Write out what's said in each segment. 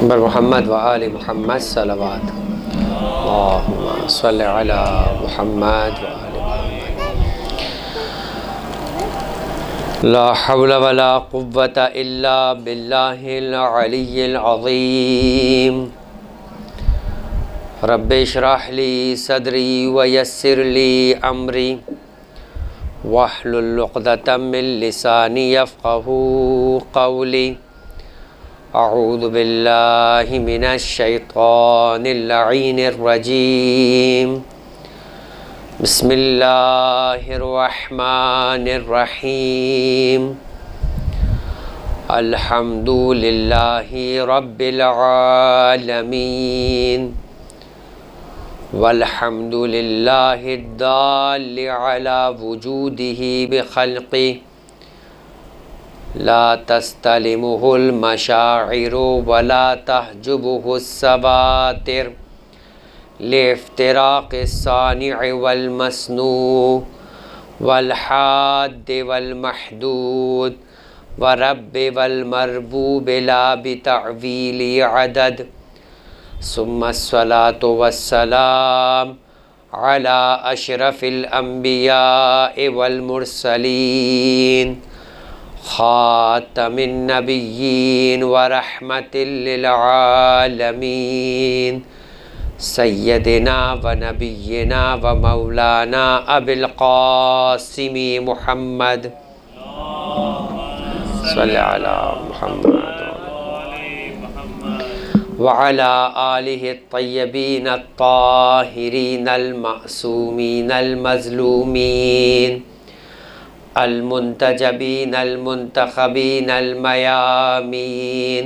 بر محمد و آل محمد صلوات اللہم صلی علی محمد و آل محمد لا حول ولا قوة الا باللہ العلی العظیم رب اشرح لی صدری ویسر لی امری واحلل عقدۃ من لسانی یفقہوا قولی اعوذ باللہ من الشیطان اللعین الرجیم بسم اللہ الرحمن الرحیم الحمد للہ رب العالمین والحمد للہ الدال علی وجودہ بخلقہ لا تستلمه المشاعر ولا تحجبه السواتر لافتراق الصانع والمصنوع والحاد والمحدود ورب والمربوب لا بتعویل عدد ثم الصلاة والسلام على اشرف الانبیاء والمرسلین خاتم النبیین ورحمت للعالمین سیدنا و نبینا و مولانا ابی القاسم محمد صلی علی محمد وعلى آلہ الطیبین الطاہرین المعصومین المظلومین المنتجبین المنتخبین المیامین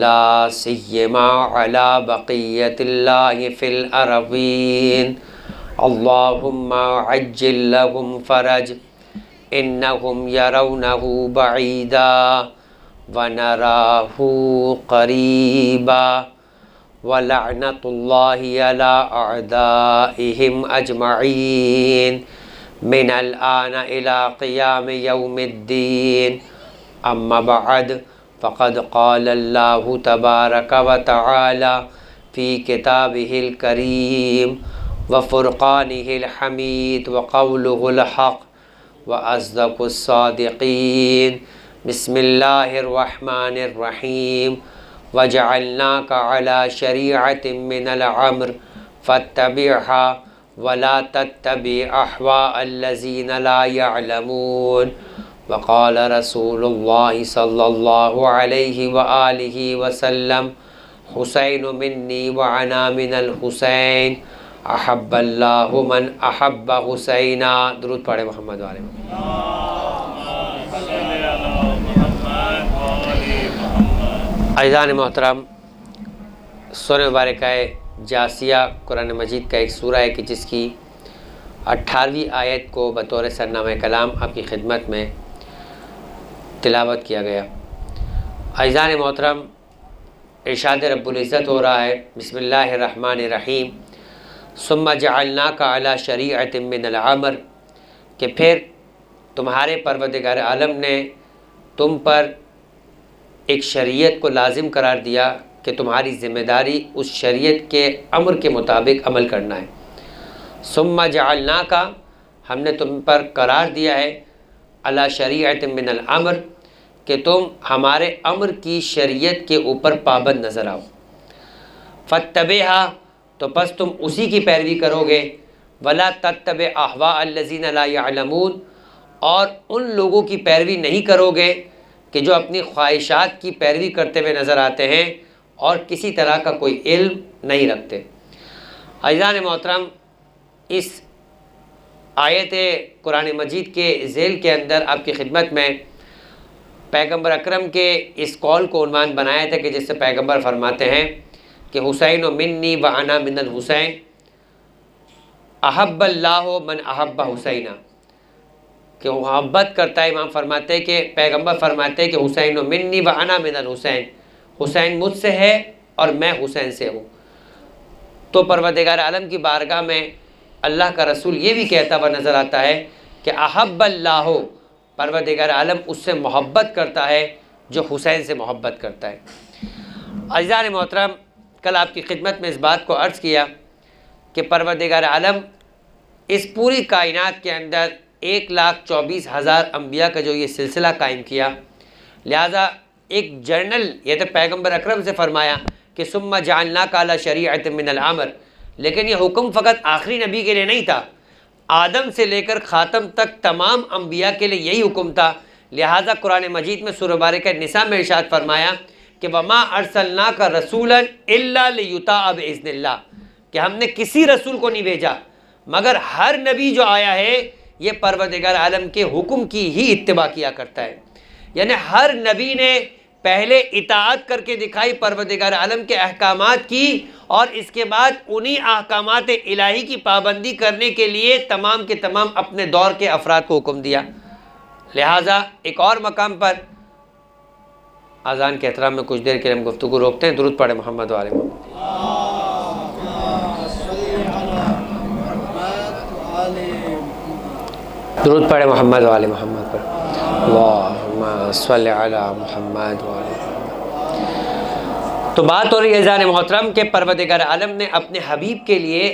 لا سیما علی بقیت اللہ فی الارضین اللہم عجل لهم فرج انہم یرونہ بعیدا ونراہ قریبا ولعنت اللہ علی اعدائہم اجمعین من الآن إلى قيام يوم الدين أما بعد فقد قال الله تبارك وتعالى في كتابه الكريم وفرقانه الحميد وقوله الحق وأصدق الصادقين بسم الله الرحمن الرحيم وجعلناك على شريعة من الأمر فاتبعها ولا تتبع احواء الذين لا يعلمون وقال رسول الله صلى الله عليه وآله وسلم حسین مني وأنا من الحسین احب الله من احب حسینا درود پڑھے محمد والے عزیزان محترم، سورہ مبارکہ جاسیہ قرآن مجید کا ایک سورہ ہے کہ جس کی 18ویں آیت کو بطور سرنامہ کلام آپ کی خدمت میں تلاوت کیا گیا۔ عزیزان محترم، ارشاد رب العزت ہو رہا ہے بسم اللہ الرحمن الرحیم ثم جعلناک علی شریعۃ من الامر، کہ پھر تمہارے پروردگار عالم نے تم پر ایک شریعت کو لازم قرار دیا کہ تمہاری ذمہ داری اس شریعت کے امر کے مطابق عمل کرنا ہے۔ ثم جعلناک، ہم نے تم پر قرار دیا ہے علی شریعۃ من الامر، کہ تم ہمارے امر کی شریعت کے اوپر پابند نظر آؤ۔ فاتبعھا، تو پس تم اسی کی پیروی کرو گے۔ ولا تتبع اہواء الذین لا یعلمون، اور ان لوگوں کی پیروی نہیں کرو گے کہ جو اپنی خواہشات کی پیروی کرتے ہوئے نظر آتے ہیں اور کسی طرح کا کوئی علم نہیں رکھتے۔ عزیزان محترم، اس آیت قرآن مجید کے ذیل کے اندر آپ کی خدمت میں پیغمبر اکرم کے اس قول کو عنوان بنایا تھا کہ جس سے پیغمبر فرماتے ہیں کہ حسین منی و انا من الحسین احب اللہ من احب حسینہ، کہ محبت کرتا ہے، امام فرماتے ہیں کہ پیغمبر فرماتے ہیں کہ حسین منی و انا من الحسین، حسین مجھ سے ہے اور میں حسین سے ہوں۔ تو پروردگار عالم کی بارگاہ میں اللہ کا رسول یہ بھی کہتا ہوا نظر آتا ہے کہ احب اللہ، پروردگار عالم اس سے محبت کرتا ہے جو حسین سے محبت کرتا ہے۔ عزیزان محترم، کل آپ کی خدمت میں اس بات کو عرض کیا کہ پروردگار عالم اس پوری کائنات کے اندر 1,24,000 انبیاء کا جو یہ سلسلہ قائم کیا، لہٰذا ایک جرنل یہ تو پیغمبر اکرم سے فرمایا کہ ثم جعلناک علی شریعۃ من الامر، لیکن یہ حکم فقط آخری نبی کے لیے نہیں تھا، آدم سے لے کر خاتم تک تمام انبیاء کے لیے یہی حکم تھا۔ لہٰذا قرآن مجید میں سورہ بارکہ نساء میں ارشاد فرمایا کہ وما ارسلناک رسولا الا لیطاع باذن اللہ، کہ ہم نے کسی رسول کو نہیں بھیجا مگر ہر نبی جو آیا ہے یہ پروردگار عالم کے حکم کی ہی اتباع کیا کرتا ہے، یعنی ہر نبی نے پہلے اطاعت کر کے دکھائی پروردگار عالم کے احکامات کی، اور اس کے بعد انہی احکامات الہی کی پابندی کرنے کے لیے تمام کے تمام اپنے دور کے افراد کو حکم دیا۔ لہٰذا ایک اور مقام پر اذان کے احترام میں کچھ دیر کے لیے ہم گفتگو روکتے ہیں۔ درود پڑھیں محمد و آل محمد۔ درود پڑھیں محمد و آل محمد پر۔ اللہم صلی علی محمد و آل محمد۔ تو بات ہو رہی ہے عزیزان محترم کہ پروردگار عالم نے اپنے حبیب کے لیے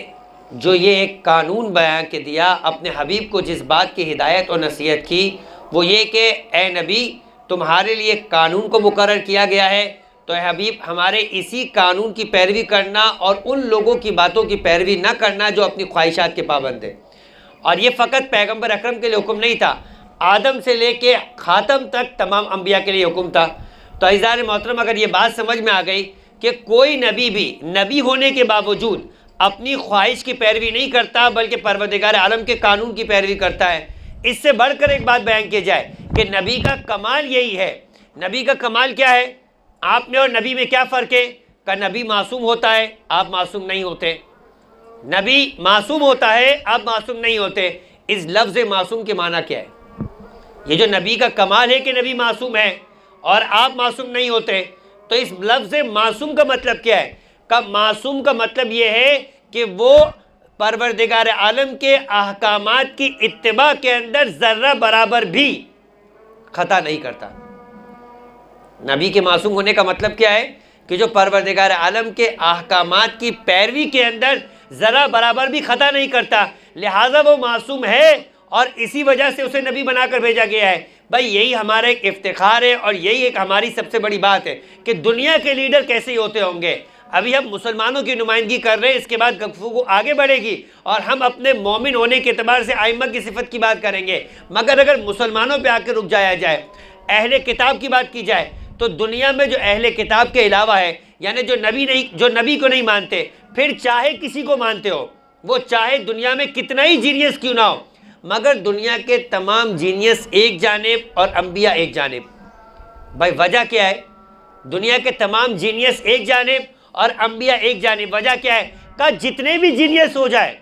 جو یہ ایک قانون بیان کے دیا، اپنے حبیب کو جس بات کی ہدایت اور نصیحت کی وہ یہ کہ اے نبی تمہارے لیے قانون کو مقرر کیا گیا ہے، تو اے حبیب ہمارے اسی قانون کی پیروی کرنا اور ان لوگوں کی باتوں کی پیروی نہ کرنا جو اپنی خواہشات کے پابند ہیں۔ اور یہ فقط پیغمبر اکرم کے لیے حکم نہیں تھا، آدم سے لے کے خاتم تک تمام انبیاء کے لیے حکم تھا۔ تو عزیزان محترم، اگر یہ بات سمجھ میں آ گئی کہ کوئی نبی بھی نبی ہونے کے باوجود اپنی خواہش کی پیروی نہیں کرتا بلکہ پروردگار عالم کے قانون کی پیروی کرتا ہے، اس سے بڑھ کر ایک بات بیان کی جائے کہ نبی کا کمال یہی ہے۔ نبی کا کمال کیا ہے؟ آپ میں اور نبی میں کیا فرق ہے؟ کہ نبی معصوم ہوتا ہے، آپ معصوم نہیں ہوتے۔ نبی معصوم ہوتا ہے، آپ معصوم نہیں ہوتے۔ اس لفظ معصوم کے معنی کیا ہے؟ یہ جو نبی کا کمال ہے کہ نبی معصوم ہے اور آپ معصوم نہیں ہوتے، تو اس لفظ معصوم کا مطلب کیا ہے؟ کہ معصوم کا مطلب یہ ہے کہ وہ پروردگار عالم کے احکامات کی اتباع کے اندر ذرہ برابر بھی خطا نہیں کرتا۔ نبی کے معصوم ہونے کا مطلب کیا ہے؟ کہ جو پروردگار عالم کے احکامات کی پیروی کے اندر ذرہ برابر بھی خطا نہیں کرتا، لہٰذا وہ معصوم ہے اور اسی وجہ سے اسے نبی بنا کر بھیجا گیا ہے۔ بھائی یہی ہمارا ایک افتخار ہے اور یہی ایک ہماری سب سے بڑی بات ہے کہ دنیا کے لیڈر کیسے ہوتے ہوں گے۔ ابھی ہم مسلمانوں کی نمائندگی کر رہے ہیں، اس کے بعد گفتگو آگے بڑھے گی اور ہم اپنے مومن ہونے کے اعتبار سے ائمہ کی صفت کی بات کریں گے، مگر اگر مسلمانوں پہ آ کے رک جایا جائے، اہل کتاب کی بات کی جائے، تو دنیا میں جو اہل کتاب کے علاوہ ہے، یعنی جو نبی کو نہیں مانتے، پھر چاہے کسی کو مانتے ہو، وہ چاہے دنیا میں کتنا ہی جینیس کیوں نہ ہو، مگر دنیا کے تمام جینیس ایک جانب اور انبیاء ایک جانب۔ بھائی وجہ کیا ہے؟ دنیا کے تمام جینیس ایک جانب اور انبیاء ایک جانب۔ وجہ کیا ہے؟ کہ جتنے بھی جینیس ہو جائے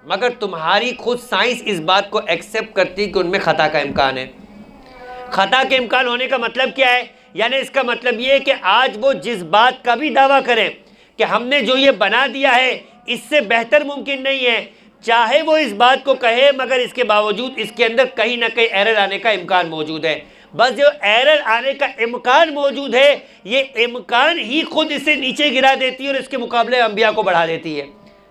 مگر تمہاری خود سائنس اس بات کو ایکسیپٹ کرتی کہ ان میں خطا کا امکان ہے۔ خطا کے امکان ہونے کا مطلب کیا ہے؟ یعنی اس کا مطلب یہ ہے کہ آج وہ جس بات کا بھی دعویٰ کریں کہ ہم نے جو یہ بنا دیا ہے اس سے بہتر ممکن نہیں ہے، چاہے وہ اس بات کو کہے مگر اس کے باوجود اس کے اندر کہیں نہ کہیں ایرر آنے کا امکان موجود ہے۔ بس جو ایرر آنے کا امکان موجود ہے، یہ امکان ہی خود اسے نیچے گرا دیتی ہے اور اس کے مقابلے انبیاء کو بڑھا دیتی ہے۔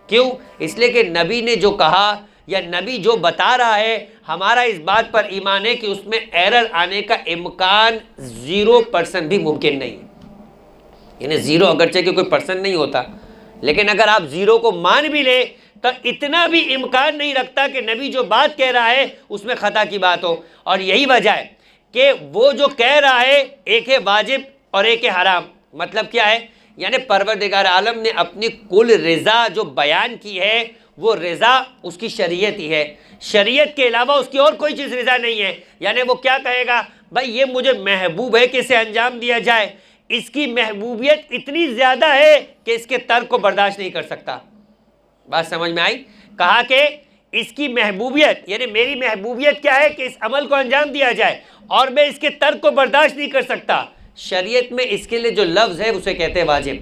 کیوں؟ اس لیے کہ نبی نے جو کہا یا نبی جو بتا رہا ہے، ہمارا اس بات پر ایمان ہے کہ اس میں ایرر آنے کا امکان 0% بھی ممکن نہیں ہے۔ یعنی 0 اگرچہ کہ کوئی پرسن نہیں ہوتا، لیکن اگر آپ 0 کو مان بھی لیں تو اتنا بھی امکان نہیں رکھتا کہ نبی جو بات کہہ رہا ہے اس میں خطا کی بات ہو۔ اور یہی وجہ ہے کہ وہ جو کہہ رہا ہے ایک ہے واجب اور ایک ہے حرام۔ مطلب کیا ہے؟ یعنی پروردگار عالم نے اپنی کل رضا جو بیان کی ہے وہ رضا اس کی شریعت ہی ہے، شریعت کے علاوہ اس کی اور کوئی چیز رضا نہیں ہے۔ یعنی وہ کیا کہے گا؟ بھائی یہ مجھے محبوب ہے کہ اسے انجام دیا جائے، اس کی محبوبیت اتنی زیادہ ہے کہ اس کے ترک کو برداشت نہیں کر سکتا۔ بات سمجھ میں آئی؟ کہا کہ اس کی محبوبیت، یعنی میری محبوبیت کیا ہے کہ اس عمل کو انجام دیا جائے اور میں اس کے ترک کو برداشت نہیں کر سکتا۔ شریعت میں اس کے لیے جو لفظ ہے اسے کہتے ہیں واجب۔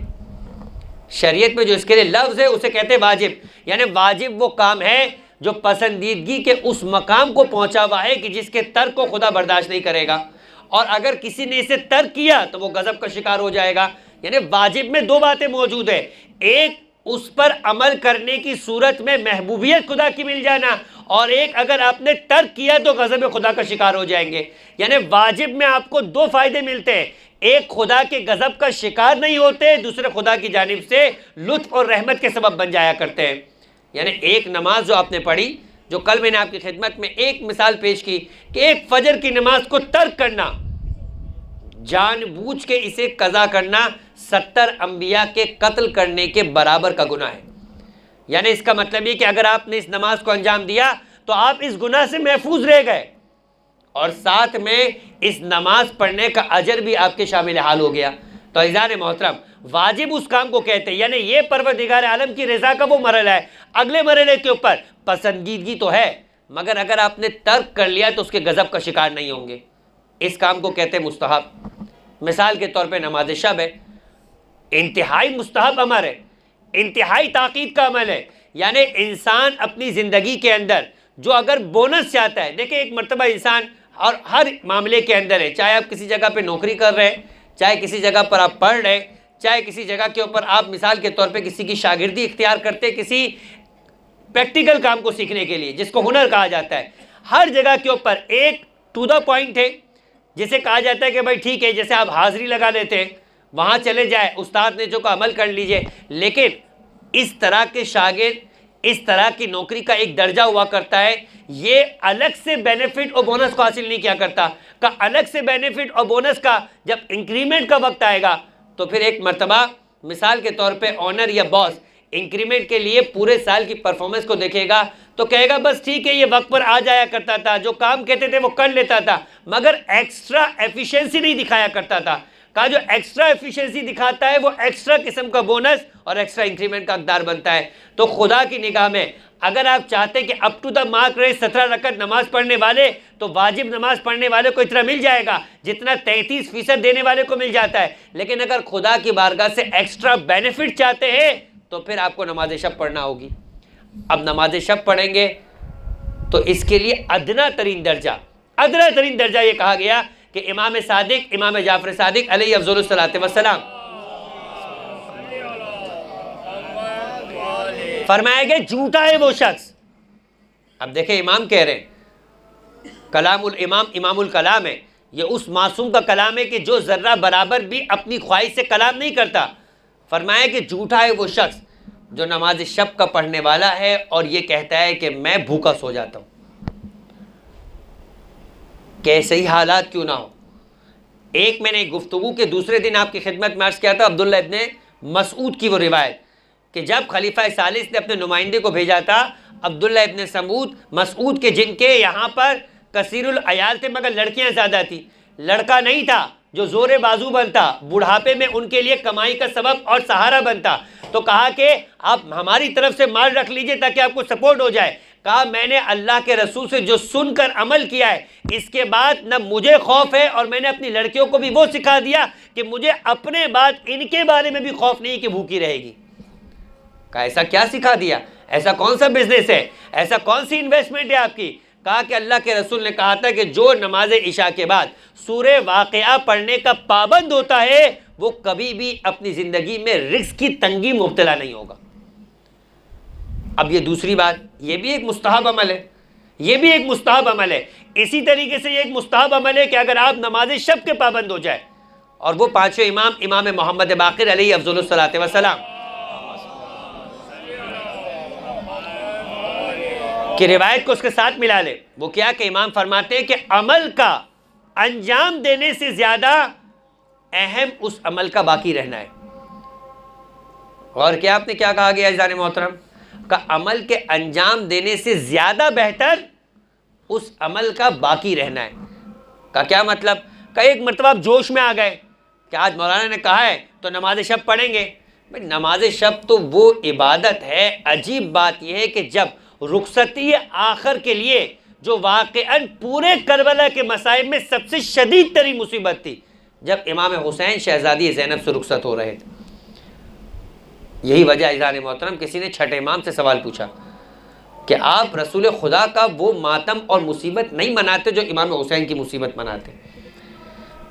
شریعت میں جو اس کے لیے لفظ ہے اسے کہتے ہیں واجب۔ یعنی واجب وہ کام ہے جو پسندیدگی کے اس مقام کو پہنچا ہوا ہے کہ جس کے ترک کو خدا برداشت نہیں کرے گا، اور اگر کسی نے اسے ترک کیا تو وہ غضب کا شکار ہو جائے گا۔ یعنی واجب میں دو باتیں موجود ہیں، ایک اس پر عمل کرنے کی صورت میں محبوبیت خدا کی مل جانا، اور ایک اگر آپ نے ترک کیا تو غضب خدا کا شکار ہو جائیں گے۔ یعنی واجب میں آپ کو دو فائدے ملتے ہیں، ایک خدا کے غضب کا شکار نہیں ہوتے، دوسرے خدا کی جانب سے لطف اور رحمت کے سبب بن جایا کرتے ہیں۔ یعنی ایک نماز جو آپ نے پڑھی، جو کل میں نے آپ کی خدمت میں ایک مثال پیش کی کہ ایک فجر کی نماز کو ترک کرنا، جان بوجھ کے اسے قضا کرنا 70 انبیاء کے قتل کرنے کے برابر کا گناہ ہے۔ یعنی اس کا مطلب یہ کہ اگر آپ نے اس نماز کو انجام دیا تو آپ اس گناہ سے محفوظ رہ گئے، اور ساتھ میں اس نماز پڑھنے کا اجر بھی آپ کے شامل حال ہو گیا۔ تو عزیزان محترم، واجب اس کام کو کہتے ہیں، یعنی یہ پروردگار عالم کی رضا کا وہ مرحلہ ہے۔ اگلے مرحلے کے اوپر پسندیدگی تو ہے، مگر اگر آپ نے ترک کر لیا تو اس کے غضب کا شکار نہیں ہوں گے۔ اس کام کو کہتے ہیں مستحب۔ مثال کے طور پہ نماز شب ہے، انتہائی مستحب عمل ہے، انتہائی تاکید کا عمل ہے۔ یعنی انسان اپنی زندگی کے اندر جو اگر بونس چاہتا ہے، دیکھیں ایک مرتبہ انسان اور ہر معاملے کے اندر ہے، چاہے آپ کسی جگہ پہ نوکری کر رہے ہیں، چاہے کسی جگہ پر آپ پڑھ رہے ہیں، چاہے کسی جگہ کے اوپر آپ مثال کے طور پہ کسی کی شاگردی اختیار کرتے کسی پریکٹیکل کام کو سیکھنے کے لیے، جس کو ہنر کہا جاتا ہے، ہر جگہ کے اوپر ایک ٹو دا پوائنٹ ہے، جسے کہا جاتا ہے کہ بھائی ٹھیک ہے، جیسے آپ حاضری لگا لیتے ہیں، وہاں چلے جائیں، استاد نے جو کہا عمل کر لیجئے۔ لیکن اس طرح کے شاگرد، اس طرح کی نوکری کا ایک درجہ ہوا کرتا ہے، یہ الگ سے بینیفٹ اور بونس کو حاصل نہیں کیا کرتا، کہ الگ سے بینیفٹ اور بونس کا جب انکریمنٹ کا وقت آئے گا تو پھر ایک مرتبہ مثال کے طور پہ آنر یا باس انکریمنٹ کے لیے پورے سال کی پرفارمنس کو دیکھے گا تو کہے گا بس ٹھیک ہے، یہ وقت پر آ جایا کرتا تھا، جو کام کہتے تھے وہ کر لیتا تھا، مگر ایکسٹرا ایفیشنسی نہیں دکھایا کرتا تھا۔ کہا جو ایکسٹرا ایفیشنسی دکھاتا ہے وہ ایکسٹرا قسم کا بونس اور ایکسٹرا انکریمنٹ کا حقدار بنتا ہے۔ تو خدا کی نگاہ میں اگر آپ چاہتے ہیں کہ اپ ٹو دا مارک رہے 17 رکعت نماز پڑھنے والے، تو واجب نماز پڑھنے والے کو اتنا مل جائے گا جتنا 33% دینے والے کو مل جاتا ہے۔ لیکن اگر خدا کی بارگاہ سے ایکسٹرا بینیفٹ چاہتے ہیں تو پھر آپ کو نماز شب پڑھنا ہوگی۔ اب نماز شب پڑھیں گے تو اس کے لیے ادنا ترین درجہ یہ کہا گیا کہ امام صادق، امام جعفر صادق علیہ افضل الصلاۃ والسلام فرمایا کہ جھوٹا ہے وہ شخص۔ اب دیکھیں امام کہہ رہے ہیں، کلام الامام امام الکلام ہے، یہ اس معصوم کا کلام ہے کہ جو ذرہ برابر بھی اپنی خواہش سے کلام نہیں کرتا۔ فرمایا کہ جھوٹا ہے وہ شخص جو نماز شب کا پڑھنے والا ہے اور یہ کہتا ہے کہ میں بھوکا سو جاتا ہوں، کیسے ہی حالات کیوں نہ ہو۔ ایک میں نے گفتگو کے دوسرے دن آپ کی خدمت میں عرض کیا تھا عبداللہ ابن مسعود کی وہ روایت کہ جب خلیفہ ثالث نے اپنے نمائندے کو بھیجا تھا، عبداللہ ابن مسعود کے جن کے یہاں پر کثیر العیال تھے مگر لڑکیاں زیادہ تھیں، لڑکا نہیں تھا جو زور بازو بنتا، بڑھاپے میں ان کے لیے کمائی کا سبب اور سہارا بنتا، تو کہا کہ آپ ہماری طرف سے مال رکھ لیجئے تاکہ آپ کو سپورٹ ہو جائے۔ کہا میں نے اللہ کے رسول سے جو سن کر عمل کیا ہے، اس کے بعد نہ مجھے خوف ہے، اور میں نے اپنی لڑکیوں کو بھی وہ سکھا دیا کہ مجھے اپنے بعد ان کے بارے میں بھی خوف نہیں کہ بھوکی رہے گی۔ کہا ایسا کیا سکھا دیا؟ ایسا کون سا بزنس ہے؟ ایسا کون سی انویسٹمنٹ ہے آپ کی؟ کہا کہ اللہ کے رسول نے کہا تھا کہ جو نماز عشاء کے بعد سورہ واقعہ پڑھنے کا پابند ہوتا ہے وہ کبھی بھی اپنی زندگی میں رزق کی تنگی مبتلا نہیں ہوگا۔ اب یہ دوسری بات، یہ بھی ایک مستحب عمل ہے، یہ بھی ایک مستحب عمل ہے۔ اسی طریقے سے یہ ایک مستحب عمل ہے کہ اگر آپ نماز شب کے پابند ہو جائے، اور وہ پانچویں امام امام محمد باقر علیہ افضل الصلاۃ والسلام کی روایت کو اس کے ساتھ ملا لے، وہ کیا کہ امام فرماتے ہیں کہ عمل کا انجام دینے سے زیادہ اہم اس عمل کا باقی رہنا ہے۔ اور کیا آپ نے کیا کہا گیا عزیزان محترم؟ کہ عمل کے انجام دینے سے زیادہ بہتر اس عمل کا باقی رہنا ہے۔ کا کیا مطلب؟ کہ ایک مرتبہ آپ جوش میں آ گئے کہ آج مولانا نے کہا ہے تو نماز شب پڑھیں گے۔ بھائی نماز شب تو وہ عبادت ہے، عجیب بات یہ ہے کہ جب رخصتی آخر کے لیے جو واقعاً پورے کربلا کے مصائب میں سب سے شدید ترین مصیبت تھی، جب امام حسین شہزادی زینب سے رخصت ہو رہے تھے۔ یہی وجہ عزیزان محترم، کسی نے چھٹے امام سے سوال پوچھا کہ آپ رسول خدا کا وہ ماتم اور مصیبت نہیں مناتے جو امام حسین کی مصیبت مناتے۔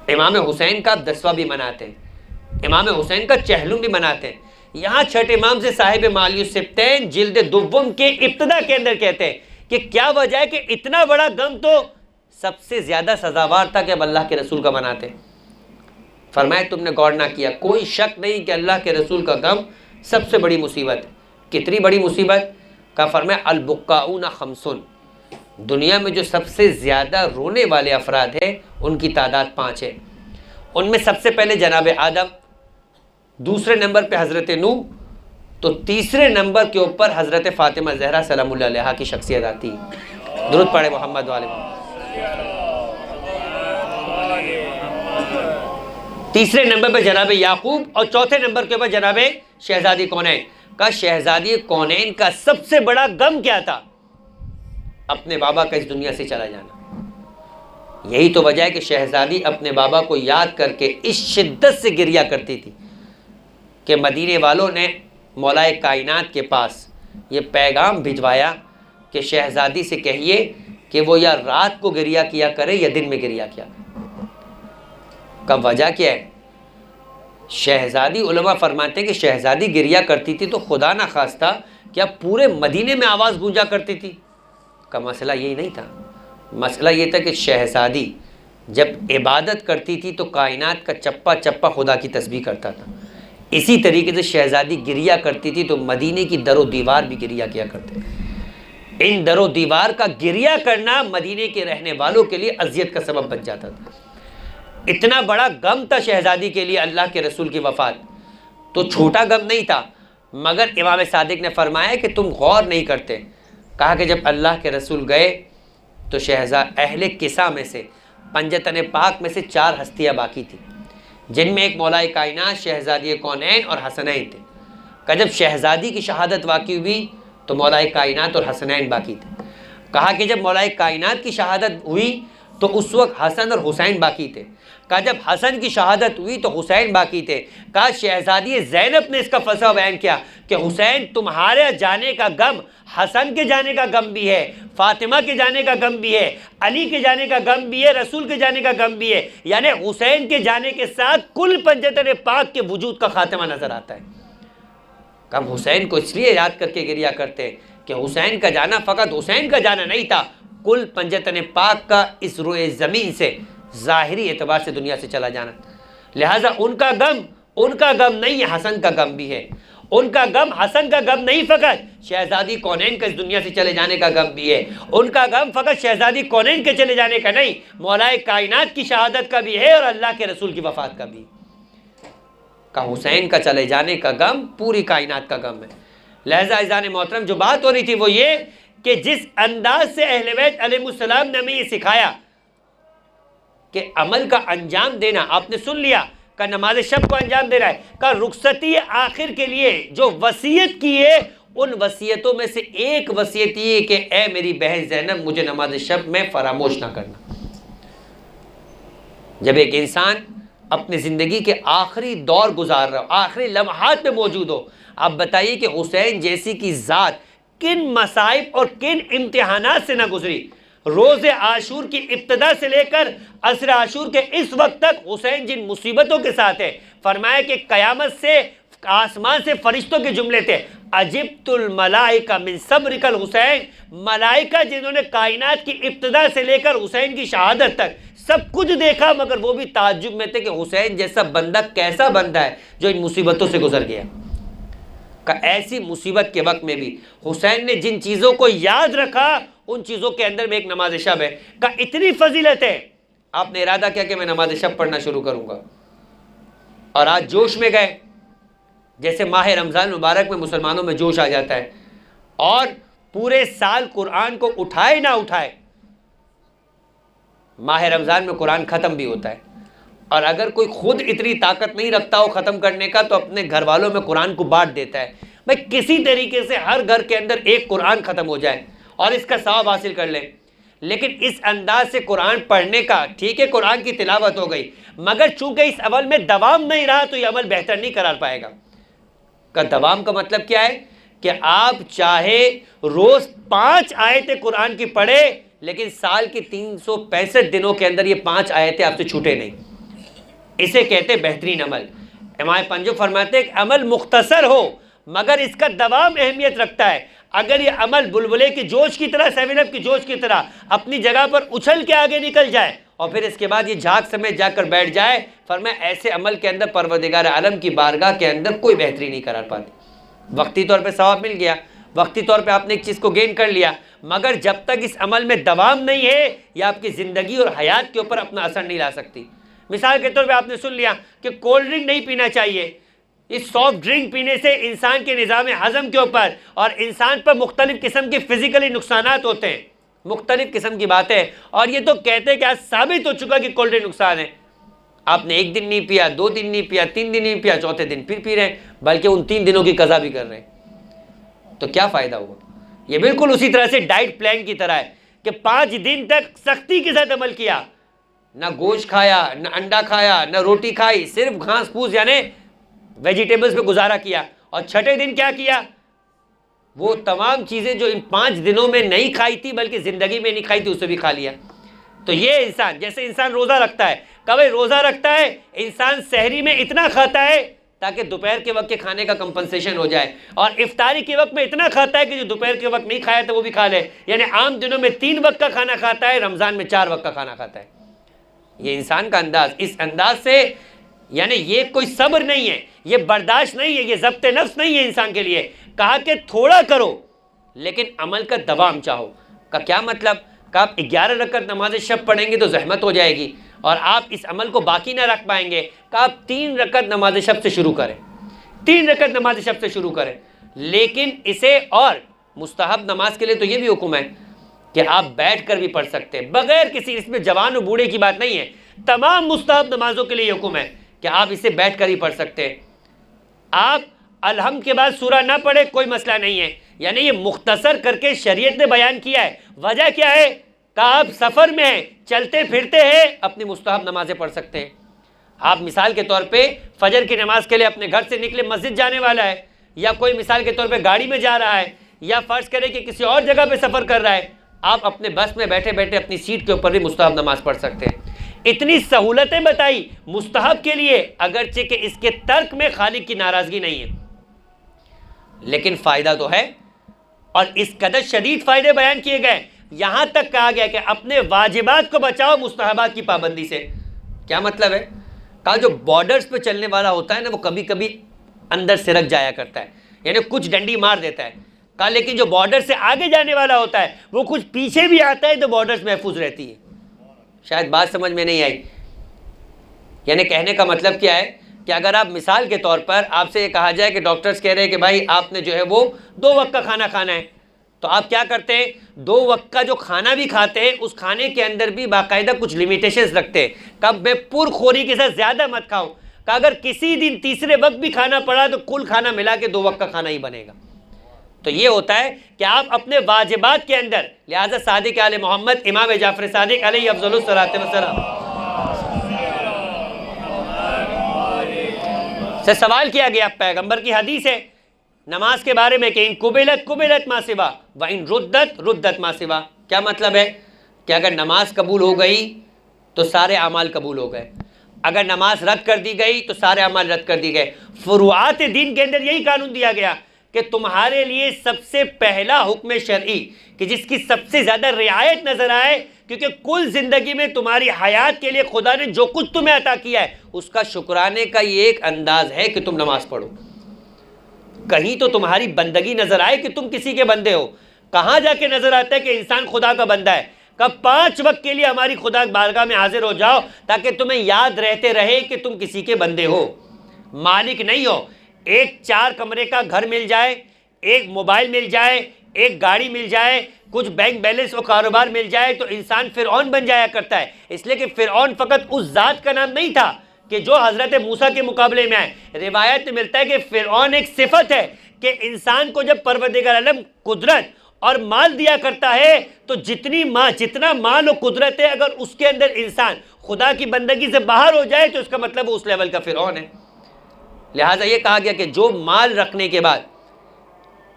امام حسین کا 10واں بھی مناتے ہیں، امام حسین کا چہلم بھی مناتے ہیں۔ یہاں چھٹے امام سے صاحب معالی السبتین جلد دوم کے ابتدا کے اندر کہتے ہیں کہ کیا وجہ ہے کہ اتنا بڑا غم تو سب سے زیادہ سزاوار تھا کہ اب اللہ کے رسول کا مناتے ہیں۔ فرمائے تم نے غور نہ کیا، کوئی شک نہیں کہ اللہ کے رسول کا غم سب سے بڑی مصیبت ہے۔ کتنی بڑی مصیبت کا فرمایا البکاؤن خمسن، دنیا میں جو سب سے زیادہ رونے والے افراد ہیں ان کی تعداد 5 ہے۔ ان میں سب سے پہلے جناب آدم، دوسرے نمبر پہ حضرت نوح، تو تیسرے نمبر کے اوپر حضرت فاطمہ زہرا سلام اللہ علیہا کی شخصیت آتی ہے۔ درود پڑھے محمد والے محمد۔ تیسرے نمبر پہ جناب یعقوب اور چوتھے نمبر کے اوپر جناب شہزادی کونین کا۔ شہزادی کونین کا سب سے بڑا غم کیا تھا؟ اپنے بابا کا اس دنیا سے چلا جانا۔ یہی تو وجہ ہے کہ شہزادی اپنے بابا کو یاد کر کے اس شدت سے گریہ کرتی تھی کہ مدینے والوں نے مولائے کائنات کے پاس یہ پیغام بھجوایا کہ شہزادی سے کہیے کہ وہ یا رات کو گریہ کیا کرے یا دن میں گریہ کیا کرے۔ کب وجہ کیا ہے؟ شہزادی، علماء فرماتے ہیں کہ شہزادی گریہ کرتی تھی تو خدا نہ خواستہ کیا پورے مدینے میں آواز گونجا کرتی تھی؟ کا مسئلہ یہی نہیں تھا، مسئلہ یہ تھا کہ شہزادی جب عبادت کرتی تھی تو کائنات کا چپا چپا خدا کی تسبیح کرتا تھا۔ اسی طریقے سے شہزادی گریہ کرتی تھی تو مدینے کی در و دیوار بھی گریہ کیا کرتے تھے۔ ان در و دیوار کا گریہ کرنا مدینے کے رہنے والوں کے لیے اذیت کا سبب بن جاتا تھا۔ اتنا بڑا غم تھا شہزادی کے لیے اللہ کے رسول کی وفات، تو چھوٹا غم نہیں تھا۔ مگر امام صادق نے فرمایا کہ تم غور نہیں کرتے، کہا کہ جب اللہ کے رسول گئے تو اہل کسا میں سے، پنجتن پاک میں سے 4 ہستیاں باقی تھیں، جن میں ایک مولائے کائنات شہزادی کونین اور حسنین تھے۔ کہ جب شہزادی کی شہادت واقع ہوئی تو مولائے کائنات اور حسنین باقی تھے۔ کہا کہ جب مولائے کائنات کی شہادت ہوئی تو اس وقت حسن اور حسین باقی تھے۔ کہا جب حسن کی شہادت ہوئی تو حسین باقی تھے۔ کہا شہزادی زینب نے اس کا فلسفہ بیان کیا کہ حسین تمہارے جانے کا غم حسن کے جانے کا غم بھی ہے، فاطمہ کے جانے کا غم بھی ہے، علی کے جانے کا غم بھی ہے، رسول کے جانے کا غم بھی ہے۔ یعنی حسین کے جانے کے ساتھ کل پنجتن پاک کے وجود کا خاتمہ نظر آتا ہے۔ کب حسین کو اس لیے یاد کر کے گریہ کرتے کہ حسین کا جانا فقط حسین کا جانا نہیں تھا، کل پنجتن پاک کا اس روئے زمین سے ظاہری اعتبار سے دنیا سے چلا جانا۔ لہٰذا ان کا غم نہیں ہے، حسن کا غم بھی ہے۔ ان کا غم حسن کا غم نہیں، فقط شہزادی کونین کا اس دنیا سے چلے جانے کا غم بھی ہے۔ ان کا غم فقط شہزادی کونین کے چلے جانے کا نہیں، مولائے کائنات کی شہادت کا بھی ہے اور اللہ کے رسول کی وفات کا بھی۔ کہ حسین کا چلے جانے کا غم پوری کائنات کا غم ہے۔ لہٰذا عزیزان محترم، جو بات ہو رہی تھی وہ یہ کہ جس انداز سے اہل بیت علیہ السلام نے ہمیں یہ سکھایا کہ عمل کا انجام دینا، آپ نے سن لیا کہ نماز شب کو انجام دے رہا ہے، کہ رخصتی آخر کے لیے جو وصیت کی ہے ان وصیتوں میں سے ایک وصیت یہ کہ اے میری بہن زینب مجھے نماز شب میں فراموش نہ کرنا۔ جب ایک انسان اپنی زندگی کے آخری دور گزار رہا ہو، آخری لمحات میں موجود ہو، آپ بتائیے کہ حسین جیسی کی ذات کن مصائب اور کن امتحانات سے نہ گزری۔ روز عاشور کی ابتدا سے لے کر عصر عاشور کے اس وقت تک حسین جن مصیبتوں کے ساتھ ہے، فرمایا کہ قیامت سے آسمان سے فرشتوں کے جملے تھے، عجبت الملائکہ من صبرک الحسین، ملائکہ جنہوں نے کائنات کی ابتدا سے لے کر حسین کی شہادت تک سب کچھ دیکھا، مگر وہ بھی تعجب میں تھے کہ حسین جیسا بندہ کیسا بندہ ہے جو ان مصیبتوں سے گزر گیا۔ کہ ایسی مصیبت کے وقت میں بھی حسین نے جن چیزوں کو یاد رکھا ان چیزوں کے اندر میں ایک نماز شب ہے۔ کہ اتنی فضیلت ہے، آپ نے ارادہ کیا کہ میں نماز شب پڑھنا شروع کروں گا، اور آج جوش میں گئے، جیسے ماہ رمضان مبارک میں مسلمانوں میں جوش آ جاتا ہے، اور پورے سال قرآن کو اٹھائے نہ اٹھائے، ماہ رمضان میں قرآن ختم بھی ہوتا ہے، اور اگر کوئی خود اتنی طاقت نہیں رکھتا ہو ختم کرنے کا تو اپنے گھر والوں میں قرآن کو بانٹ دیتا ہے، بھائی کسی طریقے سے ہر گھر کے اندر ایک قرآن ختم ہو جائے اور اس کا ثواب حاصل کر لیں۔ لیکن اس انداز سے قرآن پڑھنے کا، ٹھیک ہے قرآن کی تلاوت ہو گئی، مگر چونکہ اس عمل میں دوام نہیں رہا تو یہ عمل بہتر نہیں قرار پائے گا۔ کا دوام کا مطلب کیا ہے کہ آپ چاہے روز 5 آیتیں قرآن کی پڑھے، لیکن سال کے 365 دنوں کے اندر یہ 5 آیتیں آپ سے چھوٹے نہیں۔ اسے کہتے بہترین عمل۔ امام پنجو فرماتے ہیں کہ عمل مختصر ہو مگر اس کا دوام اہمیت رکھتا ہے۔ اگر یہ عمل بلبلے کی جوش کی طرح، 7 اپ کی جوش کی طرح اپنی جگہ پر اچھل کے آگے نکل جائے اور پھر اس کے بعد یہ جھاگ سمیت جا کر بیٹھ جائے، فرمایا ایسے عمل کے اندر پروردگار عالم کی بارگاہ کے اندر کوئی بہتری نہیں قرار پاتی۔ وقتی طور پہ ثواب مل گیا، وقتی طور پہ آپ نے ایک چیز کو گین کر لیا، مگر جب تک اس عمل میں دوام نہیں ہے یہ آپ کی زندگی اور حیات کے اوپر اپنا اثر نہیں لا سکتی۔ مثال کے طور پہ آپ نے سن لیا کہ کولڈ ڈرنک نہیں پینا چاہیے، اس سافٹ ڈرنک پینے سے انسان کے نظام ہضم کے اوپر اور انسان پر مختلف قسم کے فزیکلی نقصانات ہوتے ہیں، مختلف قسم کی باتیں، اور یہ تو کہتے ہیں کہ آج ثابت ہو چکا کہ کولڈ ڈرنک نقصان ہے۔ آپ نے 1 دن نہیں پیا، 2 دن نہیں پیا، 3 دن نہیں پیا، چوتھے دن پھر پی رہے ہیں، بلکہ ان 3 دنوں کی قضا بھی کر رہے ہیں، تو کیا فائدہ ہوا؟ یہ بالکل اسی طرح سے ڈائٹ پلان کی طرح ہے کہ 5 دن تک سختی کے ساتھ عمل کیا، نہ گوشت کھایا، نہ انڈا کھایا، نہ روٹی کھائی، صرف گھاس پھوس یعنی ویجیٹیبلز پہ گزارا کیا، اور چھٹے دن کیا کیا؟ وہ تمام چیزیں جو ان 5 دنوں میں نہیں کھائی تھی بلکہ زندگی میں نہیں کھائی تھی اسے بھی کھا لیا۔ تو یہ انسان جیسے انسان روزہ رکھتا ہے، کبھی روزہ رکھتا ہے انسان سحری میں اتنا کھاتا ہے تاکہ دوپہر کے وقت کے کھانے کا کمپنسیشن ہو جائے، اور افطاری کے وقت میں اتنا کھاتا ہے کہ جو دوپہر کے وقت نہیں کھایا تھا وہ بھی کھا لے، یعنی عام دنوں میں 3 وقت کا کھانا کھاتا ہے، رمضان میں 4 وقت کا کھانا کھاتا ہے۔ یہ انسان کا انداز، اس انداز سے یعنی یہ کوئی صبر نہیں ہے، یہ برداشت نہیں ہے، یہ ضبط نفس نہیں ہے انسان کے لیے۔ کہا کہ تھوڑا کرو لیکن عمل کا دوام چاہو۔ کا کیا مطلب؟ کہ آپ 11 رکعت نماز شب پڑھیں گے تو زحمت ہو جائے گی اور آپ اس عمل کو باقی نہ رکھ پائیں گے، کہ آپ 3 رکعت نماز شب سے شروع کریں، 3 رکعت نماز شب سے شروع کریں۔ لیکن اسے اور مستحب نماز کے لیے تو یہ بھی حکم ہے کہ آپ بیٹھ کر بھی پڑھ سکتے ہیں بغیر کسی، اس میں جوان و بوڑھے کی بات نہیں ہے، تمام مستحب نمازوں کے لیے یہ حکم ہے کہ آپ اسے بیٹھ کر ہی پڑھ سکتے ہیں۔ آپ الحمد کے بعد سورہ نہ پڑھے کوئی مسئلہ نہیں ہے، یعنی یہ مختصر کر کے شریعت نے بیان کیا ہے۔ وجہ کیا ہے؟ کہ آپ سفر میں ہیں، چلتے پھرتے ہیں، اپنی مستحب نمازیں پڑھ سکتے ہیں۔ آپ مثال کے طور پہ فجر کی نماز کے لیے اپنے گھر سے نکلے، مسجد جانے والا ہے، یا کوئی مثال کے طور پہ گاڑی میں جا رہا ہے، یا فرض کرے کہ کسی اور جگہ پہ سفر کر رہا ہے، آپ اپنے بس میں بیٹھے بیٹھے اپنی سیٹ کے اوپر بھی مستحب نماز پڑھ سکتے ہیں۔ اتنی سہولتیں بتائی مستحب کے لیے، اگرچہ کہ اس کے ترک میں خالق کی ناراضگی نہیں ہے، لیکن فائدہ تو ہے، اور اس قدر شدید فائدے بیان کیے گئے، یہاں تک کہا گیا کہ اپنے واجبات کو بچاؤ مستحبات کی پابندی سے۔ کیا مطلب ہے؟ کہا جو بارڈرز پہ چلنے والا ہوتا ہے نا، وہ کبھی کبھی اندر سے رک جایا کرتا ہے، یعنی کچھ ڈنڈی مار دیتا ہے۔ کہا لیکن جو بارڈر سے آگے جانے والا ہوتا ہے وہ کچھ پیچھے بھی آتا ہے تو بارڈرز محفوظ رہتی ہے۔ شاید بات سمجھ میں نہیں آئی، یعنی کہنے کا مطلب کیا ہے کہ اگر آپ مثال کے طور پر آپ سے یہ کہا جائے کہ ڈاکٹرز کہہ رہے ہیں کہ بھائی آپ نے جو ہے وہ 2 وقت کا کھانا کھانا ہے، تو آپ کیا کرتے ہیں؟ 2 وقت کا جو کھانا بھی کھاتے ہیں اس کھانے کے اندر بھی باقاعدہ کچھ لیمیٹیشنز رکھتے ہیں، کب میں پر خوری کے ساتھ زیادہ مت کھاؤں، کہ اگر کسی دن تیسرے وقت بھی کھانا پڑا تو کل کھانا ملا کے 2 وقت کا کھانا ہی بنے گا۔ تو یہ ہوتا ہے کہ آپ اپنے واجبات کے اندر، لہٰذا صادق آل محمد امام جعفر صادق علیہ افضل الصلاۃ والسلام سے سوال کیا گیا، پیغمبر کی حدیث ہے نماز کے بارے میں کہ ان قبلت قبلت ما سوا و ان ردت ردت ما سوا۔ کیا مطلب ہے؟ کہ اگر نماز قبول ہو گئی تو سارے اعمال قبول ہو گئے، اگر نماز رد کر دی گئی تو سارے اعمال رد کر دی گئے۔ فروعات دین کے اندر یہی قانون دیا گیا کہ تمہارے لیے سب سے پہلا حکم شرعی کہ جس کی سب سے زیادہ رعایت نظر آئے، کیونکہ کل زندگی میں تمہاری حیات کے لیے خدا نے جو کچھ تمہیں عطا کیا ہے اس کا شکرانے کا یہ ایک انداز ہے کہ تم نماز پڑھو۔ کہیں تو تمہاری بندگی نظر آئے کہ تم کسی کے بندے ہو، کہاں جا کے نظر آتا ہے کہ انسان خدا کا بندہ ہے؟ کب 5 وقت کے لیے ہماری خدا بارگاہ میں حاضر ہو جاؤ تاکہ تمہیں یاد رہتے رہے کہ تم کسی کے بندے ہو، مالک نہیں ہو۔ ایک 4 کمرے کا گھر مل جائے، ایک موبائل مل جائے، ایک گاڑی مل جائے، کچھ بینک بیلنس اور کاروبار مل جائے تو انسان فرعون بن جایا کرتا ہے، اس لیے کہ فرعون فقط اس ذات کا نام نہیں تھا کہ جو حضرت موسیٰ کے مقابلے میں آئے۔ روایت میں ملتا ہے کہ فرعون ایک صفت ہے کہ انسان کو جب پروردگار عالم قدرت اور مال دیا کرتا ہے تو جتنا مال و قدرت ہے، اگر اس کے اندر انسان خدا کی بندگی سے باہر ہو جائے تو اس کا مطلب وہ اس لیول کا فرعون ہے۔ لہٰذا یہ کہا گیا کہ جو مال رکھنے کے بعد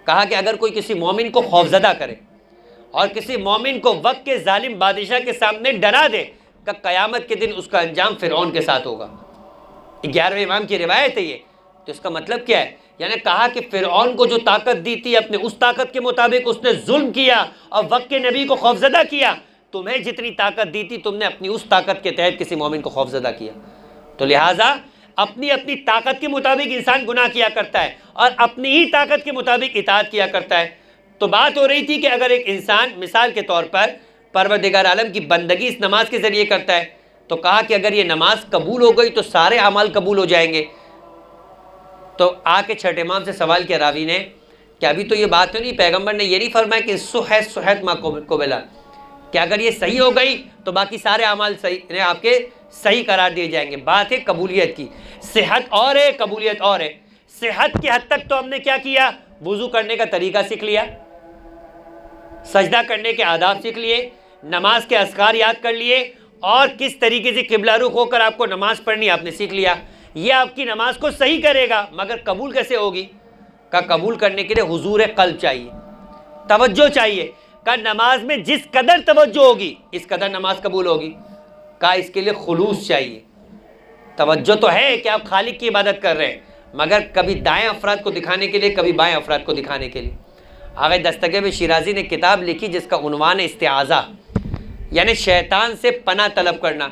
کہا کہ اگر کوئی کسی مومن کو خوفزدہ کرے اور کسی مومن کو وقت کے ظالم بادشاہ کے سامنے ڈرا دے کہ قیامت کے دن اس کا انجام فرعون کے ساتھ ہوگا۔ 11ویں امام کی روایت ہے یہ. تو اس کا مطلب کیا ہے؟ یعنی کہا کہ فرعون کو جو طاقت دی تھی اپنے اس طاقت کے مطابق اس نے ظلم کیا اور وقت کے نبی کو خوفزدہ کیا. تمہیں جتنی طاقت دی تھی تم نے اپنی اس طاقت کے تحت کسی مومن کو خوفزدہ کیا. تو لہٰذا اپنی اپنی طاقت کے مطابق انسان گناہ کیا کرتا ہے اور اپنی ہی طاقت کے مطابق اطاعت کیا کرتا ہے. تو بات ہو رہی تھی کہ اگر ایک انسان مثال کے طور پر پروردگار عالم کی بندگی اس نماز کے ذریعے کرتا ہے تو کہا کہ اگر یہ نماز قبول ہو گئی تو سارے اعمال قبول ہو جائیں گے. تو آ کے چھٹے امام سے سوال کیا راوی نے کہ ابھی تو یہ بات تو نہیں، پیغمبر نے یہ نہیں فرمایا کہ صحت ما قبلا، کہ اگر یہ صحیح ہو گئی تو باقی سارے اعمال صحیح آپ کے صحیح قرار دیے جائیں گے. بات ہے قبولیت کی، صحت اور ہے قبولیت اور ہے. صحت کی حد تک تو ہم نے کیا کیا؟ وضو کرنے کا طریقہ سیکھ لیا، سجدہ کرنے کے آداب سیکھ لیے، نماز کے اذکار یاد کر لیے، اور کس طریقے سے قبلہ رخ ہو کر آپ کو نماز پڑھنی آپ نے سیکھ لیا. یہ آپ کی نماز کو صحیح کرے گا، مگر قبول کیسے ہوگی؟ کہ قبول کرنے کے لیے حضور قلب چاہیے، توجہ چاہیے. کہ نماز میں جس قدر توجہ ہوگی اس قدر نماز قبول ہوگی. کہ اس کے لیے خلوص چاہیے. توجہ تو ہے کہ آپ خالق کی عبادت کر رہے ہیں، مگر کبھی دائیں افراد کو دکھانے کے لیے کبھی بائیں افراد کو دکھانے کے لیے. آغا دستگیر شیرازی نے کتاب لکھی جس کا عنوان ہے استعاذہ، یعنی شیطان سے پناہ طلب کرنا.